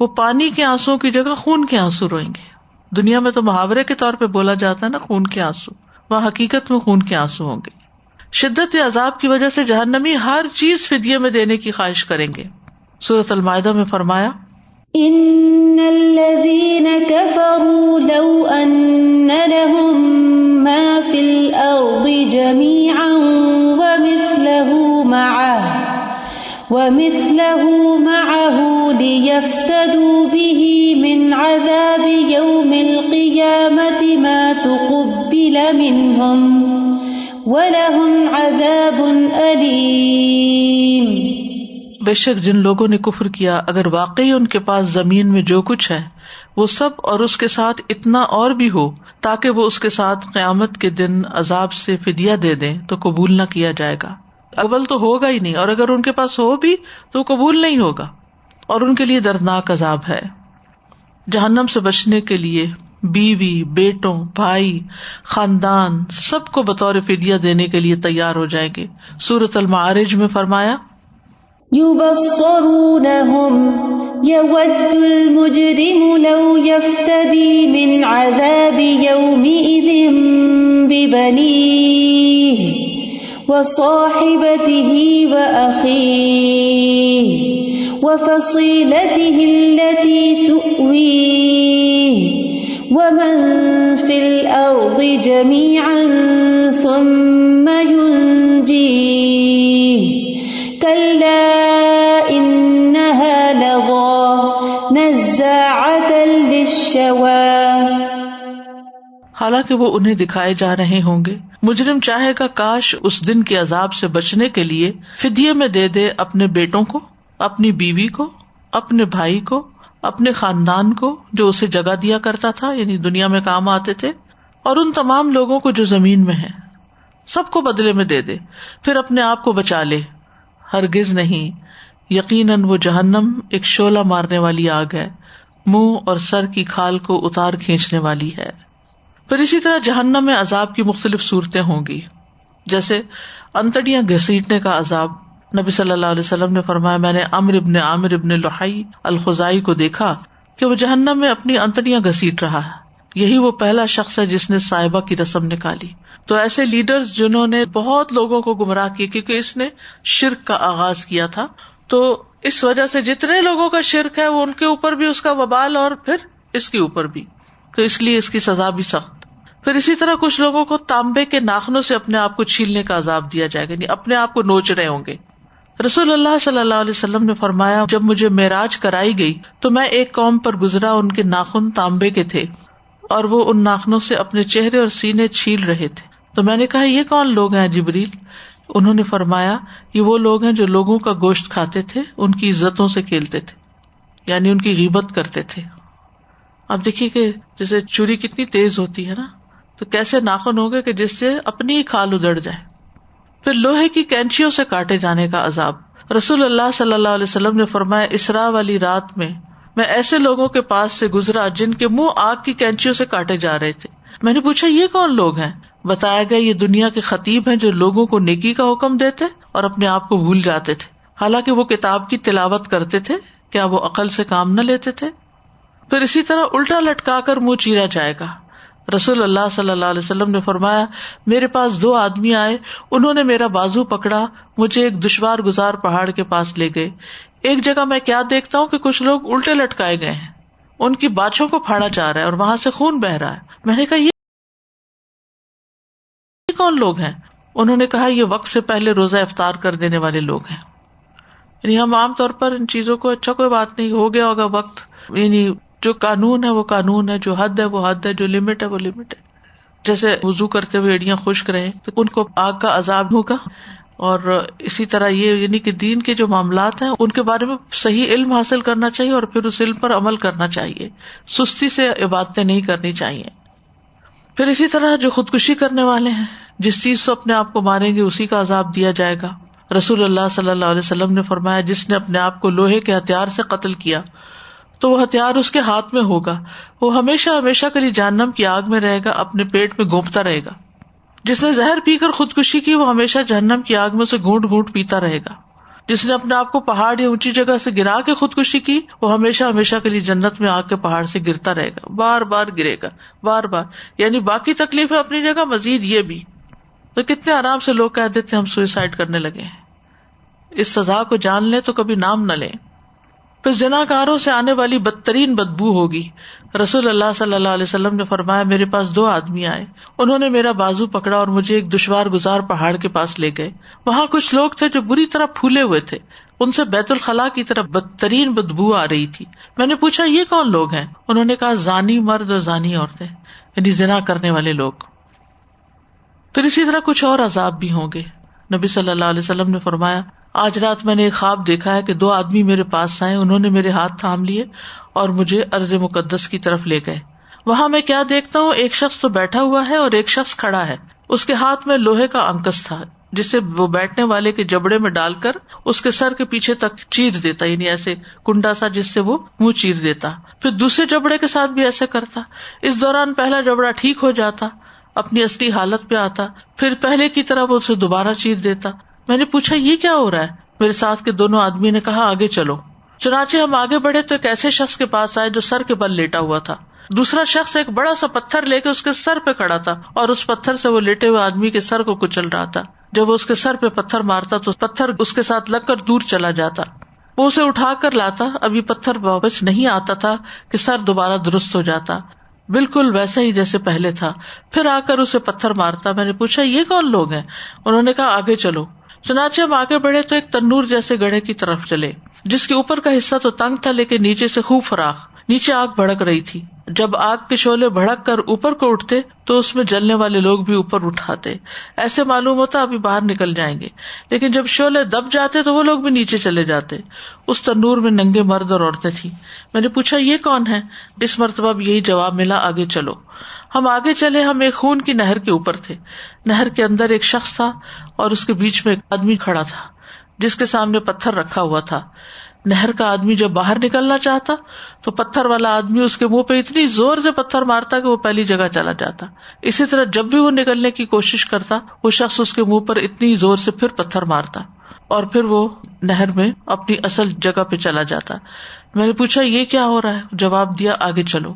وہ پانی کے آنسو کی جگہ خون کے آنسو روئیں گے. دنیا میں تو محاورے کے طور پہ بولا جاتا ہے نا خون کے آنسو، وہاں حقیقت میں خون کے آنسو ہوں گے. شدت عذاب کی وجہ سے جہنمی ہر چیز فدیے میں دینے کی خواہش کریں گے. سورۃ المائدہ میں فرمایا ان الذين كفروا لو ان لهم ما في الارض جميعا ومثله معه ليفتدوا به من عذاب يوم القيامة ما تقبل منهم وَلَهُمْ عَذَابٌ أَلِيمٌ. بے شک جن لوگوں نے کفر کیا اگر واقعی ان کے پاس زمین میں جو کچھ ہے وہ سب اور اس کے ساتھ اتنا اور بھی ہو تاکہ وہ اس کے ساتھ قیامت کے دن عذاب سے فدیہ دے دیں تو قبول نہ کیا جائے گا. اول تو ہوگا ہی نہیں، اور اگر ان کے پاس ہو بھی تو قبول نہیں ہوگا، اور ان کے لیے دردناک عذاب ہے. جہنم سے بچنے کے لیے بیوی، بیٹوں، بھائی، خاندان سب کو بطور فدیہ دینے کے لیے تیار ہو جائیں گے. سورۃ المعارج میں فرمایا يُبَصَّرُونَهُمْ يَوَدُّ الْمُجْرِمُ لَوْ يَفْتَدِي مِنْ عَذَابِ يَوْمِئِذٍ بِبَنِيهِ وَصَاحِبَتِهِ وَأَخِيهِ وَفَصِيلَتِهِ الَّتِي تُؤْوِيهِ وَمَن فِي الْأَرْضِ جَمِيعًا ثُمَّ يُنْجِيهِ كَلَّا إِنَّهَا لَظَىٰ نَزَّاعَةً لِلشَّوَىٰ. حالانکہ وہ انہیں دکھائے جا رہے ہوں گے. مجرم چاہے گا کاش اس دن کے عذاب سے بچنے کے لیے فدیے میں دے دے اپنے بیٹوں کو، اپنی بیوی کو، اپنے بھائی کو، اپنے خاندان کو جو اسے جگہ دیا کرتا تھا، یعنی دنیا میں کام آتے تھے، اور ان تمام لوگوں کو جو زمین میں ہیں سب کو بدلے میں دے دے، پھر اپنے آپ کو بچا لے. ہرگز نہیں، یقیناً وہ جہنم ایک شعلہ مارنے والی آگ ہے، منہ اور سر کی کھال کو اتار کھینچنے والی ہے. پھر اسی طرح جہنم میں عذاب کی مختلف صورتیں ہوں گی، جیسے انتڑیاں گھسیٹنے کا عذاب. نبی صلی اللہ علیہ وسلم نے فرمایا میں نے عمرو ابن لحی الخزائی کو دیکھا کہ وہ جہنم میں اپنی انتڑیاں گھسیٹ رہا ہے. یہی وہ پہلا شخص ہے جس نے صائبہ کی رسم نکالی. تو ایسے لیڈرز جنہوں نے بہت لوگوں کو گمراہ کیا، کیونکہ اس نے شرک کا آغاز کیا تھا، تو اس وجہ سے جتنے لوگوں کا شرک ہے وہ ان کے اوپر بھی اس کا وبال، اور پھر اس کے اوپر بھی، تو اس لیے اس کی سزا بھی سخت. پھر اسی طرح کچھ لوگوں کو تانبے کے ناخنوں سے اپنے آپ کو چھیلنے کا عذاب دیا جائے گا، یعنی اپنے آپ کو نوچ رہے ہوں گے. رسول اللہ صلی اللہ علیہ وسلم نے فرمایا جب مجھے معراج کرائی گئی تو میں ایک قوم پر گزرا، ان کے ناخن تانبے کے تھے اور وہ ان ناخنوں سے اپنے چہرے اور سینے چھیل رہے تھے. تو میں نے کہا یہ کون لوگ ہیں جبریل؟ انہوں نے فرمایا یہ وہ لوگ ہیں جو لوگوں کا گوشت کھاتے تھے، ان کی عزتوں سے کھیلتے تھے، یعنی ان کی غیبت کرتے تھے. اب دیکھیے کہ جیسے چھری کتنی تیز ہوتی ہے نا، تو کیسے ناخن ہوگے کہ جس سے اپنی ہی کھال ادڑ جائے. پھر لوہے کی کینچیوں سے کاٹے جانے کا عذاب. رسول اللہ صلی اللہ علیہ وسلم نے فرمایا اسراء والی رات میں ایسے لوگوں کے پاس سے گزرا جن کے منہ آگ کی کینچیوں سے کاٹے جا رہے تھے. میں نے پوچھا یہ کون لوگ ہیں؟ بتایا گیا یہ دنیا کے خطیب ہیں جو لوگوں کو نیکی کا حکم دیتے اور اپنے آپ کو بھول جاتے تھے، حالانکہ وہ کتاب کی تلاوت کرتے تھے. کیا وہ عقل سے کام نہ لیتے تھے؟ پھر اسی طرح الٹا لٹکا کر منہ چیرا جائے گا. رسول اللہ صلی اللہ علیہ وسلم نے فرمایا میرے پاس 2 آدمی آئے، انہوں نے میرا بازو پکڑا، مجھے ایک دشوار گزار پہاڑ کے پاس لے گئے. ایک جگہ میں کیا دیکھتا ہوں کہ کچھ لوگ الٹے لٹکائے گئے ہیں، ان کی باچھوں کو پھاڑا جا رہا ہے اور وہاں سے خون بہ رہا ہے. میں نے کہا یہ کون لوگ ہیں؟ انہوں نے کہا یہ وقت سے پہلے روزہ افطار کر دینے والے لوگ ہیں. یعنی ہم عام طور پر ان چیزوں کو اچھا کوئی بات نہیں، ہو گیا ہوگا وقت، یعنی جو قانون ہے وہ قانون ہے، جو حد ہے وہ حد ہے، جو لمٹ ہے وہ لمٹ ہے. جیسے وضو کرتے ہوئے ایڑیاں خشک رہے تو ان کو آگ کا عذاب ہوگا. اور اسی طرح یہ یعنی کہ دین کے جو معاملات ہیں ان کے بارے میں صحیح علم حاصل کرنا چاہیے اور پھر اس علم پر عمل کرنا چاہیے، سستی سے عبادتیں نہیں کرنی چاہیے. پھر اسی طرح جو خودکشی کرنے والے ہیں، جس چیز سے اپنے آپ کو ماریں گے اسی کا عذاب دیا جائے گا. رسول اللہ صلی اللہ علیہ وسلم نے فرمایا جس نے اپنے آپ کو لوہے کے ہتھیار سے قتل کیا تو وہ ہتھیار اس کے ہاتھ میں ہوگا، وہ ہمیشہ ہمیشہ کے لیے جہنم کی آگ میں رہے گا، اپنے پیٹ میں گونپتا رہے گا. جس نے زہر پی کر خودکشی کی وہ ہمیشہ جہنم کی آگ میں سے گھونٹ گھونٹ پیتا رہے گا. جس نے اپنے آپ کو پہاڑ یا اونچی جگہ سے گرا کے خودکشی کی، وہ ہمیشہ ہمیشہ کے لیے جنت میں آگ کے پہاڑ سے گرتا رہے گا، بار بار گرے گا، بار بار. یعنی باقی تکلیفیں اپنی جگہ، مزید یہ بھی. تو کتنے آرام سے لوگ کہہ دیتے ہیں ہم سوئسائڈ کرنے لگے ہیں. اس سزا کو جان لیں تو کبھی نام نہ لیں. پھر زناکاروں سے آنے والی بدترین بدبو ہوگی. رسول اللہ صلی اللہ علیہ وسلم نے فرمایا، میرے پاس 2 آدمی آئے، انہوں نے میرا بازو پکڑا اور مجھے ایک دشوار گزار پہاڑ کے پاس لے گئے. وہاں کچھ لوگ تھے جو بری طرح پھولے ہوئے تھے، ان سے بیت الخلاء کی طرف بدترین بدبو آ رہی تھی. میں نے پوچھا یہ کون لوگ ہیں؟ انہوں نے کہا زانی مرد اور زانی عورتیں، یعنی زنا کرنے والے لوگ. پھر اسی طرح کچھ اور عذاب بھی ہوں گے. نبی صلی اللہ علیہ وسلم نے فرمایا، آج رات میں نے ایک خواب دیکھا ہے کہ 2 آدمی میرے پاس آئے، انہوں نے میرے ہاتھ تھام لیے اور مجھے ارض مقدس کی طرف لے گئے. وہاں میں کیا دیکھتا ہوں، ایک شخص تو بیٹھا ہوا ہے اور ایک شخص کھڑا ہے. اس کے ہاتھ میں لوہے کا انکس تھا جسے وہ بیٹھنے والے کے جبڑے میں ڈال کر اس کے سر کے پیچھے تک چیر دیتا، یعنی ایسے کنڈا سا جس سے وہ منہ چیر دیتا. پھر دوسرے جبڑے کے ساتھ بھی ایسے کرتا. اس دوران پہلا جبڑا ٹھیک ہو جاتا، اپنی اصلی حالت پہ آتا، پھر پہلے کی طرح وہ اسے دوبارہ چیر دیتا. میں نے پوچھا یہ کیا ہو رہا ہے؟ میرے ساتھ کے دونوں آدمی نے کہا آگے چلو. چنانچہ ہم آگے بڑھے تو ایک ایسے شخص کے پاس آئے جو سر کے بل لیٹا ہوا تھا. دوسرا شخص ایک بڑا سا پتھر لے کے اس کے سر پہ کھڑا تھا اور اس پتھر سے وہ لیٹے ہوئے آدمی کے سر کو کچل رہا تھا. جب وہ اس کے سر پہ پتھر مارتا تو پتھر اس کے ساتھ لگ کر دور چلا جاتا. وہ اسے اٹھا کر لاتا، ابھی پتھر واپس نہیں آتا تھا کہ سر دوبارہ درست ہو جاتا، بالکل ویسا ہی جیسے پہلے تھا. پھر آ کر اسے پتھر مارتا. میں نے پوچھا یہ کون لوگ ہیں؟ انہوں نے کہا آگے چلو. چنانچہ ہم آگے بڑھے تو ایک تنور جیسے گڑھے کی طرف چلے جس کے اوپر کا حصہ تو تنگ تھا لیکن نیچے سے خوب فراخ. نیچے آگ بھڑک رہی تھی. جب آگ کے شعلے بھڑک کر اوپر کو اٹھتے تو اس میں جلنے والے لوگ بھی اوپر اٹھاتے. ایسے معلوم ہوتا ابھی باہر نکل جائیں گے، لیکن جب شعلے دب جاتے تو وہ لوگ بھی نیچے چلے جاتے. اس تنور میں ننگے مرد اور عورتیں تھیں. میں نے پوچھا یہ کون ہے؟ اس مرتبہ بھی یہی جواب ملا، آگے چلو. ہم آگے چلے. ہم ایک خون کی نہر کے اوپر تھے. نہر کے اندر ایک شخص تھا اور اس کے بیچ میں ایک آدمی کھڑا تھا جس کے سامنے پتھر رکھا ہوا تھا. نہر کا آدمی جب باہر نکلنا چاہتا تو پتھر والا آدمی اس کے منہ پہ اتنی زور سے پتھر مارتا کہ وہ پہلی جگہ چلا جاتا. اسی طرح جب بھی وہ نکلنے کی کوشش کرتا وہ شخص اس کے منہ پر اتنی زور سے پھر پتھر مارتا اور پھر وہ نہر میں اپنی اصل جگہ پہ چلا جاتا. میں نے پوچھا یہ کیا ہو رہا ہے؟ جواب دیا آگے چلو.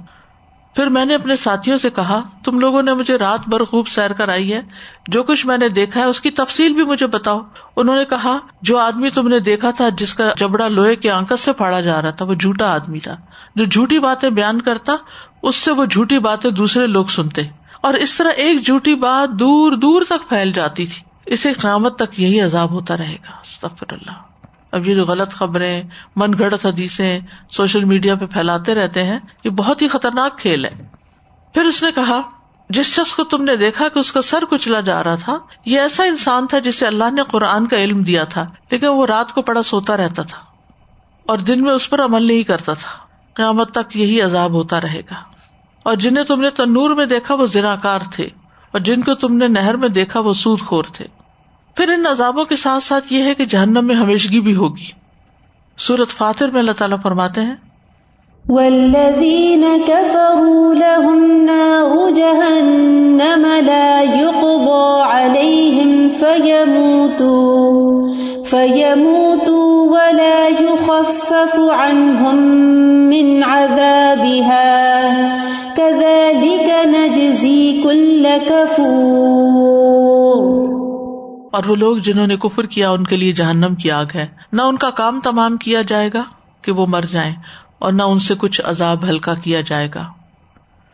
پھر میں نے اپنے ساتھیوں سے کہا تم لوگوں نے مجھے رات بھر خوب سیر کرائی ہے، جو کچھ میں نے دیکھا ہے اس کی تفصیل بھی مجھے بتاؤ. انہوں نے کہا جو آدمی تم نے دیکھا تھا جس کا جبڑا لوہے کے آنکس سے پھاڑا جا رہا تھا وہ جھوٹا آدمی تھا جو جھوٹی باتیں بیان کرتا، اس سے وہ جھوٹی باتیں دوسرے لوگ سنتے اور اس طرح ایک جھوٹی بات دور دور تک پھیل جاتی تھی. اسے قیامت تک یہی عذاب ہوتا رہے گا. استغفر اللہ. اب یہ جو غلط خبریں، من گھڑت حدیثیں سوشل میڈیا پہ پھیلاتے رہتے ہیں، یہ بہت ہی خطرناک کھیل ہے. پھر اس نے کہا جس شخص کو تم نے دیکھا کہ اس کا سر کچلا جا رہا تھا یہ ایسا انسان تھا جسے اللہ نے قرآن کا علم دیا تھا لیکن وہ رات کو پڑا سوتا رہتا تھا اور دن میں اس پر عمل نہیں کرتا تھا. قیامت تک یہی عذاب ہوتا رہے گا. اور جنہیں تم نے تنور میں دیکھا وہ زناکار تھے اور جن کو تم نے نہر میں دیکھا وہ سود خور تھے. پھر ان عذابوں کے ساتھ ساتھ یہ ہے کہ جہنم میں ہمیشگی بھی ہوگی. سورۃ فاطر میں اللہ تعالیٰ فرماتے ہیں والذین کفروا لهم نار جہنم لا یقضى علیہم فیموتوا ولا یخفف عنہم من عذابها کذلک نجزی کل کفور. اور وہ لوگ جنہوں نے کفر کیا ان کے لیے جہنم کی آگ ہے، نہ ان کا کام تمام کیا جائے گا کہ وہ مر جائیں اور نہ ان سے کچھ عذاب ہلکا کیا جائے گا.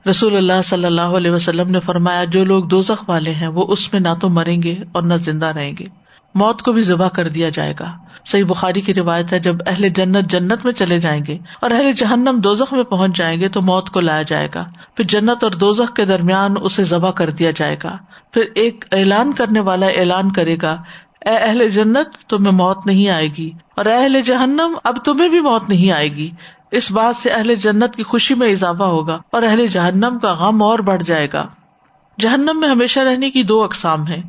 رسول اللہ صلی اللہ علیہ وسلم نے فرمایا جو لوگ دوزخ والے ہیں وہ اس میں نہ تو مریں گے اور نہ زندہ رہیں گے، موت کو بھی ذبح کر دیا جائے گا. صحیح بخاری کی روایت ہے جب اہل جنت جنت میں چلے جائیں گے اور اہل جہنم دوزخ میں پہنچ جائیں گے تو موت کو لایا جائے گا، پھر جنت اور دوزخ کے درمیان اسے ذبح کر دیا جائے گا. پھر ایک اعلان کرنے والا اعلان کرے گا اے اہل جنت تمہیں موت نہیں آئے گی، اور اے اہل جہنم اب تمہیں بھی موت نہیں آئے گی. اس بات سے اہل جنت کی خوشی میں اضافہ ہوگا اور اہل جہنم کا غم اور بڑھ جائے گا. جہنم میں ہمیشہ رہنے کی 2 اقسام ہیں.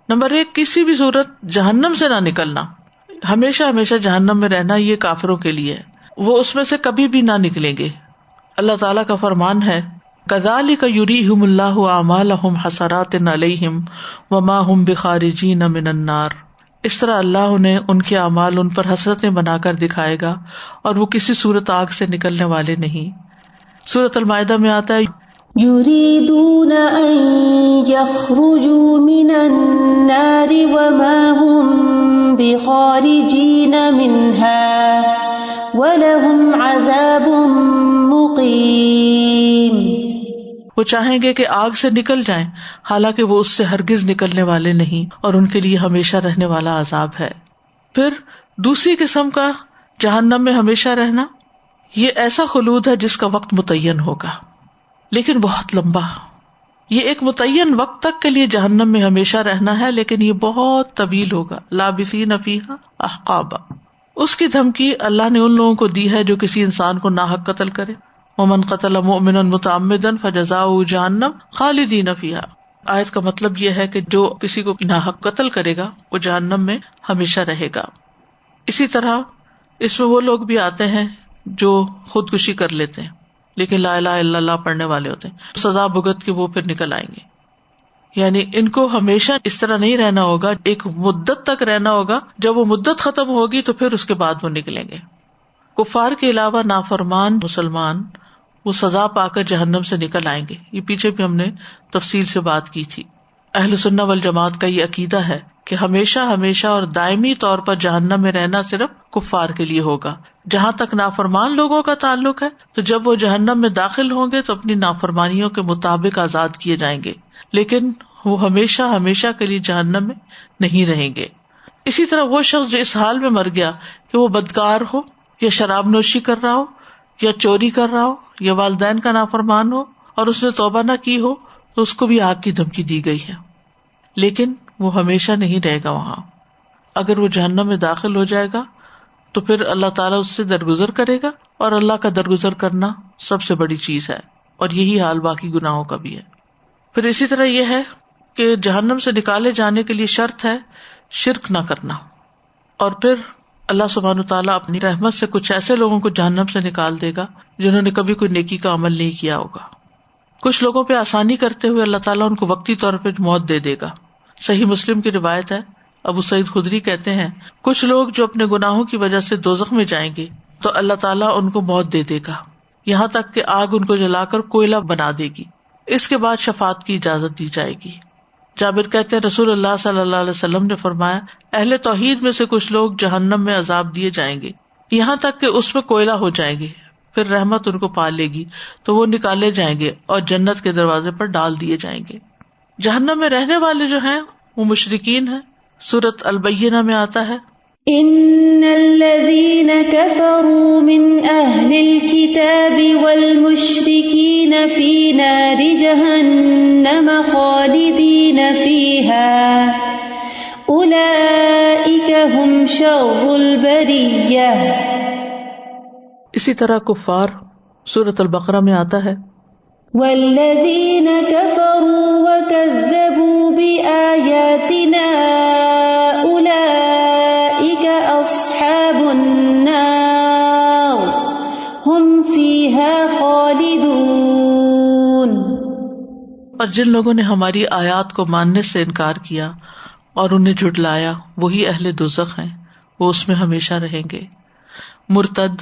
نمبر 1 کسی بھی صورت جہنم سے نہ نکلنا، ہمیشہ ہمیشہ جہنم میں رہنا یہ کافروں کے لیے، وہ اس میں سے کبھی بھی نہ نکلیں گے. اللہ تعالیٰ کا فرمان ہے کذالک یریہم اللہ اعمالہم حسرات علیہم وما ہم بخارجین من النار. اس طرح اللہ انہیں ان کے اعمال ان پر حسرتیں بنا کر دکھائے گا اور وہ کسی صورت آگ سے نکلنے والے نہیں. سورۃ المائدہ میں آتا ہے یریدون ان یخرجوا من النار وما هم بخارجین منها ولهم عذاب مقیم. وہ چاہیں گے کہ آگ سے نکل جائیں حالانکہ وہ اس سے ہرگز نکلنے والے نہیں اور ان کے لیے ہمیشہ رہنے والا عذاب ہے. پھر دوسری قسم کا جہنم میں ہمیشہ رہنا، یہ ایسا خلود ہے جس کا وقت متعین ہوگا لیکن بہت لمبا. یہ ایک متعین وقت تک کے لیے جہنم میں ہمیشہ رہنا ہے لیکن یہ بہت طویل ہوگا. لابثین فیہا احقابا. اس کی دھمکی اللہ نے ان لوگوں کو دی ہے جو کسی انسان کو ناحق قتل کرے. ومن قتل مؤمنا متعمدا فجزاؤہ جہنم خالدین فیہا. آیت کا مطلب یہ ہے کہ جو کسی کو ناحق قتل کرے گا وہ جہنم میں ہمیشہ رہے گا. اسی طرح اس میں وہ لوگ بھی آتے ہیں جو خودکشی کر لیتے ہیں لیکن لا الہ الا اللہ پڑھنے والے ہوتے ہیں، سزا بھگت کے وہ پھر نکل آئیں گے. یعنی ان کو ہمیشہ اس طرح نہیں رہنا ہوگا، ایک مدت تک رہنا ہوگا، جب وہ مدت ختم ہوگی تو پھر اس کے بعد وہ نکلیں گے. کفار کے علاوہ نافرمان مسلمان وہ سزا پا کر جہنم سے نکل آئیں گے. یہ پیچھے بھی ہم نے تفصیل سے بات کی تھی. اہل سنہ والجماعت کا یہ عقیدہ ہے کہ ہمیشہ ہمیشہ اور دائمی طور پر جہنم میں رہنا صرف کفار کے لیے ہوگا. جہاں تک نافرمان لوگوں کا تعلق ہے تو جب وہ جہنم میں داخل ہوں گے تو اپنی نافرمانیوں کے مطابق آزاد کیے جائیں گے لیکن وہ ہمیشہ ہمیشہ کے لیے جہنم میں نہیں رہیں گے. اسی طرح وہ شخص جو اس حال میں مر گیا کہ وہ بدکار ہو یا شراب نوشی کر رہا ہو یا چوری کر رہا ہو یا والدین کا نافرمان ہو اور اس نے توبہ نہ کی ہو تو اس کو بھی آگ کی دھمکی دی گئی ہے لیکن وہ ہمیشہ نہیں رہے گا وہاں. اگر وہ جہنم میں داخل ہو جائے گا تو پھر اللہ تعالیٰ اس سے درگزر کرے گا اور اللہ کا درگزر کرنا سب سے بڑی چیز ہے اور یہی حال باقی گناہوں کا بھی ہے. پھر اسی طرح یہ ہے کہ جہنم سے نکالے جانے کے لیے شرط ہے شرک نہ کرنا. اور پھر اللہ سبحانہ تعالیٰ اپنی رحمت سے کچھ ایسے لوگوں کو جہنم سے نکال دے گا جنہوں نے کبھی کوئی نیکی کا عمل نہیں کیا ہوگا. کچھ لوگوں پہ آسانی کرتے ہوئے اللہ تعالیٰ ان کو وقتی طور پہ موت دے دے گا. صحیح مسلم کی روایت ہے، ابو سعید خدری کہتے ہیں کچھ لوگ جو اپنے گناہوں کی وجہ سے دوزخ میں جائیں گے تو اللہ تعالیٰ ان کو موت دے دے گا یہاں تک کہ آگ ان کو جلا کر کوئلہ بنا دے گی. اس کے بعد شفاعت کی اجازت دی جائے گی. جابر کہتے ہیں رسول اللہ صلی اللہ علیہ وسلم نے فرمایا اہل توحید میں سے کچھ لوگ جہنم میں عذاب دیے جائیں گے یہاں تک کہ اس میں کوئلہ ہو جائیں گے، پھر رحمت ان کو پا لے گی تو وہ نکالے جائیں گے اور جنت کے دروازے پر ڈال دیے جائیں گے. جہنم میں رہنے والے جو ہیں وہ مشرکین ہیں. سورۃ البینہ میں آتا ہے ان الذين كفروا من اهل الكتاب والمشركين في نار جهنم خالدين فيها اولئك هم شر البرية. اسی طرح کفار سورۃ البقرہ میں آتا ہے والذین كفروا وكذبوا بآیاتنا اولئک اصحاب النار هم فیها خالدون. اور جن لوگوں نے ہماری آیات کو ماننے سے انکار کیا اور انہیں جھٹلایا وہی اہل دوزخ ہیں، وہ اس میں ہمیشہ رہیں گے. مرتد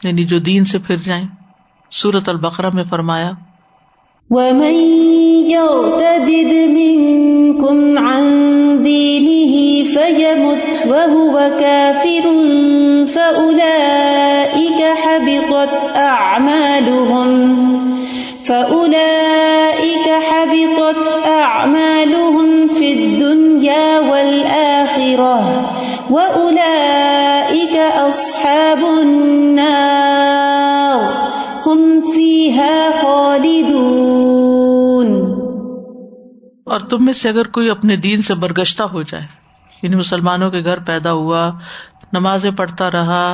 یعنی جو دین سے پھر جائیں. سورۃ البقرہ میں فرمایا وَمَن يَرْتَدِدْ مِنكُمْ عَن دِينِهِ فَيَمُتْ وَهُوَ كَافِرٌ فَأُولَئِكَ حَبِطَتْ أَعْمَالُهُمْ فِي الدُّنْيَا وَالْآخِرَةِ وَأُولَئِكَ أَصْحَابُ النَّارِ هُمْ فِيهَا خَالِدُونَ. اور تم میں سے اگر کوئی اپنے دین سے برگشتہ ہو جائے یعنی مسلمانوں کے گھر پیدا ہوا، نمازیں پڑھتا رہا،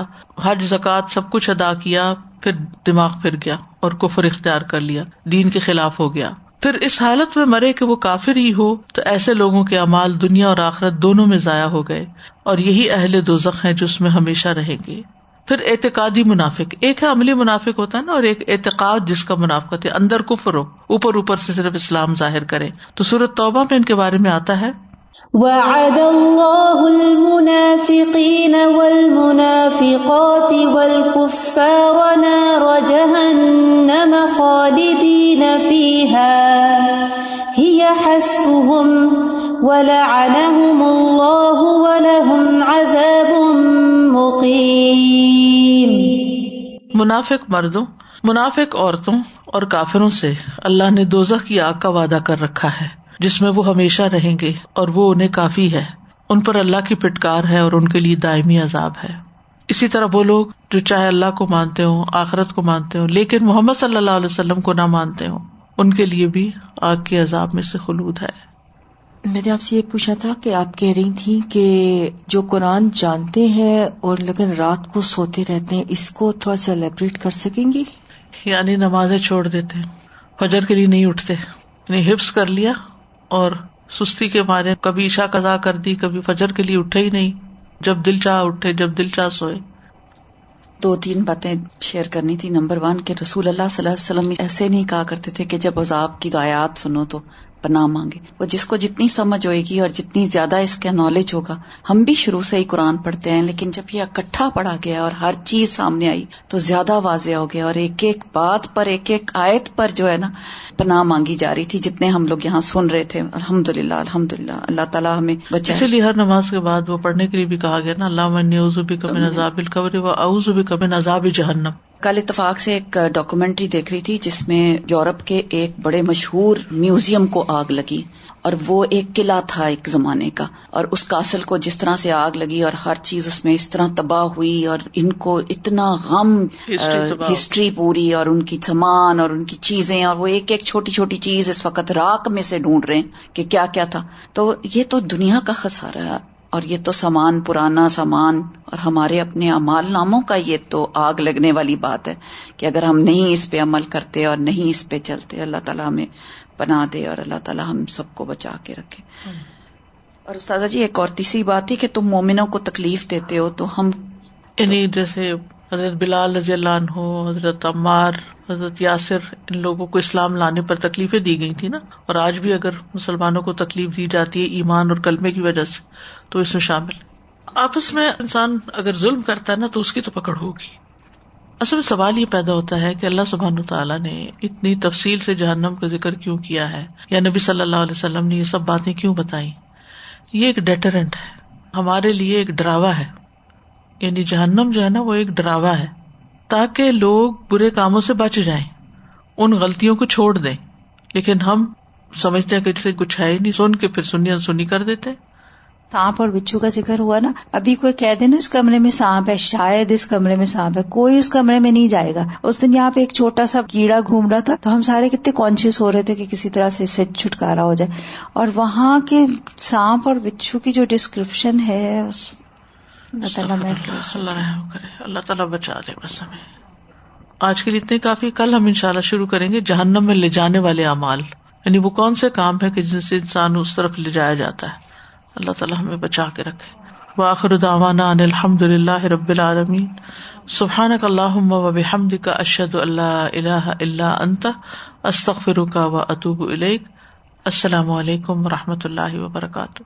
حج زکوٰۃ سب کچھ ادا کیا، پھر دماغ پھر گیا اور کفر اختیار کر لیا، دین کے خلاف ہو گیا، پھر اس حالت میں مرے کہ وہ کافر ہی ہو تو ایسے لوگوں کے اعمال دنیا اور آخرت دونوں میں ضائع ہو گئے اور یہی اہل دوزخ ہیں جو اس میں ہمیشہ رہیں گے. پھر اعتقادی منافق، ایک ہے عملی منافق ہوتا ہے نا، اور ایک اعتقاد جس کا منافقت ہے، اندر کفر ہو، اوپر سے صرف اسلام ظاہر کرے. تو سورۃ توبہ میں ان کے بارے میں آتا ہے وعد الله المنافقين والمنافقات والكفار نار جهنم خالدين فيها هي حسبهم ولعنهم الله ولهم عذاب مقيم. منافق مردوں، منافق عورتوں اور کافروں سے اللہ نے دوزخ کی آگ کا وعدہ کر رکھا ہے جس میں وہ ہمیشہ رہیں گے اور وہ انہیں کافی ہے. ان پر اللہ کی پھٹکار ہے اور ان کے لیے دائمی عذاب ہے. اسی طرح وہ لوگ جو چاہے اللہ کو مانتے ہوں، آخرت کو مانتے ہوں، لیکن محمد صلی اللہ علیہ وسلم کو نہ مانتے ہوں، ان کے لیے بھی آگ کے عذاب میں سے خلود ہے. میں نے آپ سے یہ پوچھا تھا کہ آپ کہہ رہی تھیں کہ جو قرآن جانتے ہیں اور لیکن رات کو سوتے رہتے ہیں، اس کو تھوڑا سا ایلیبریٹ کر سکیں گی؟ یعنی نمازیں چھوڑ دیتے ہیں، فجر کے لیے نہیں اٹھتے، یعنی حفظ کر لیا اور سستی کے مارے کبھی عشاء قضا کر دی، کبھی فجر کے لیے اٹھے ہی نہیں، جب دل چاہ اٹھے، جب دل چاہ سوئے. 2-3 باتیں شیئر کرنی تھی. نمبر 1 کہ رسول اللہ صلی اللہ علیہ وسلم ایسے نہیں کہا کرتے تھے کہ جب عذاب کی آیات سنو تو پناہ مانگے. وہ جس کو جتنی سمجھ ہوئے گی اور جتنی زیادہ اس کا نالج ہوگا، ہم بھی شروع سے ہی قرآن پڑھتے ہیں لیکن جب یہ اکٹھا پڑھا گیا اور ہر چیز سامنے آئی تو زیادہ واضح ہو گیا اور ایک ایک بات پر، ایک ایک آیت پر جو ہے نا پناہ مانگی جا رہی تھی. جتنے ہم لوگ یہاں سن رہے تھے، الحمدللہ الحمدللہ، اللہ تعالیٰ ہمیں بچائے. اسی لیے ہر نماز کے بعد وہ پڑھنے کے لیے بھی کہا گیا نا، اللہم انی اعوذ بک من عذاب القبر و اعوذ بک من عذاب جہنم. کل اتفاق سے ایک ڈاکومنٹری دیکھ رہی تھی جس میں یورپ کے ایک بڑے مشہور میوزیم کو آگ لگی، اور وہ ایک قلعہ تھا ایک زمانے کا، اور اس کاسل کو جس طرح سے آگ لگی اور ہر چیز اس میں اس طرح تباہ ہوئی، اور ان کو اتنا غم، ہسٹری پوری اور ان کی سامان اور ان کی چیزیں، اور وہ ایک ایک چھوٹی چھوٹی چیز اس وقت راک میں سے ڈھونڈ رہے ہیں کہ کیا کیا تھا. تو یہ تو دنیا کا خسارہ ہے، اور یہ تو سامان، پرانا سامان، اور ہمارے اپنے اعمال ناموں کا یہ تو آگ لگنے والی بات ہے کہ اگر ہم نہیں اس پہ عمل کرتے اور نہیں اس پہ چلتے. اللہ تعالیٰ ہمیں پناہ دے اور اللہ تعالیٰ ہم سب کو بچا کے رکھے. اور استاذہ جی ایک اور تیسری بات تھی کہ تم مومنوں کو تکلیف دیتے ہو تو ہم، یعنی جیسے حضرت بلال رضی اللہ عنہ، حضرت عمار، حضرت یاسر، ان لوگوں کو اسلام لانے پر تکلیفیں دی گئی تھی نا، اور آج بھی اگر مسلمانوں کو تکلیف دی جاتی ہے ایمان اور کلمے کی وجہ سے تو اس میں شامل. آپس میں انسان اگر ظلم کرتا ہے نا تو اس کی تو پکڑ ہوگی. اصل میں سوال یہ پیدا ہوتا ہے کہ اللہ سبحانہ وتعالیٰ نے اتنی تفصیل سے جہنم کا ذکر کیوں کیا ہے، یا نبی صلی اللہ علیہ وسلم نے یہ سب باتیں کیوں بتائیں؟ یہ ایک ڈیٹرنٹ ہے ہمارے لیے، ایک ڈراوا ہے. یعنی جہنم جو ہے نا وہ ایک ڈراوا ہے تاکہ لوگ برے کاموں سے بچ جائیں، ان غلطیوں کو چھوڑ دیں. لیکن ہم سمجھتے ہیں کہ اسے کچھ ہے ہی نہیں، سن کے پھر سنی انسنی کر دیتے ہیں. سانپ اور بچھو کا ذکر ہوا نا، ابھی کوئی کہہ دے نا اس کمرے میں سانپ ہے، شاید اس کمرے میں سانپ ہے، کوئی اس کمرے میں نہیں جائے گا. اس دن یہاں پہ ایک چھوٹا سا کیڑا گھوم رہا تھا تو ہم سارے کتنے کانشیس ہو رہے تھے کہ کسی طرح سے اس سے چھٹکارا ہو جائے. اور وہاں کے سانپ اور بچھو کی جو ڈسکرپشن ہے، اللہ تعالیٰ محفوظ، اللہ رحم کرے، اللہ تعالیٰ بچا دے. بس ہمیں آج کے لیے اتنے کافی. کل ہم انشاءاللہ شروع کریں گے جہنم میں لے جانے والے اعمال، یعنی وہ کون سے کام ہے کہ جن سے انسان اس طرف لے جایا جاتا ہے. اللہ تعالیٰ ہمیں بچا کے رکھے. وآخر دعوانا ان الحمد للہ رب العالمین. سبحانک اللہم وبحمدک، اشہد ان لا الہ الا انت، استغفرک واتوب الیک. السلام علیکم ورحمۃ اللہ وبرکاتہ.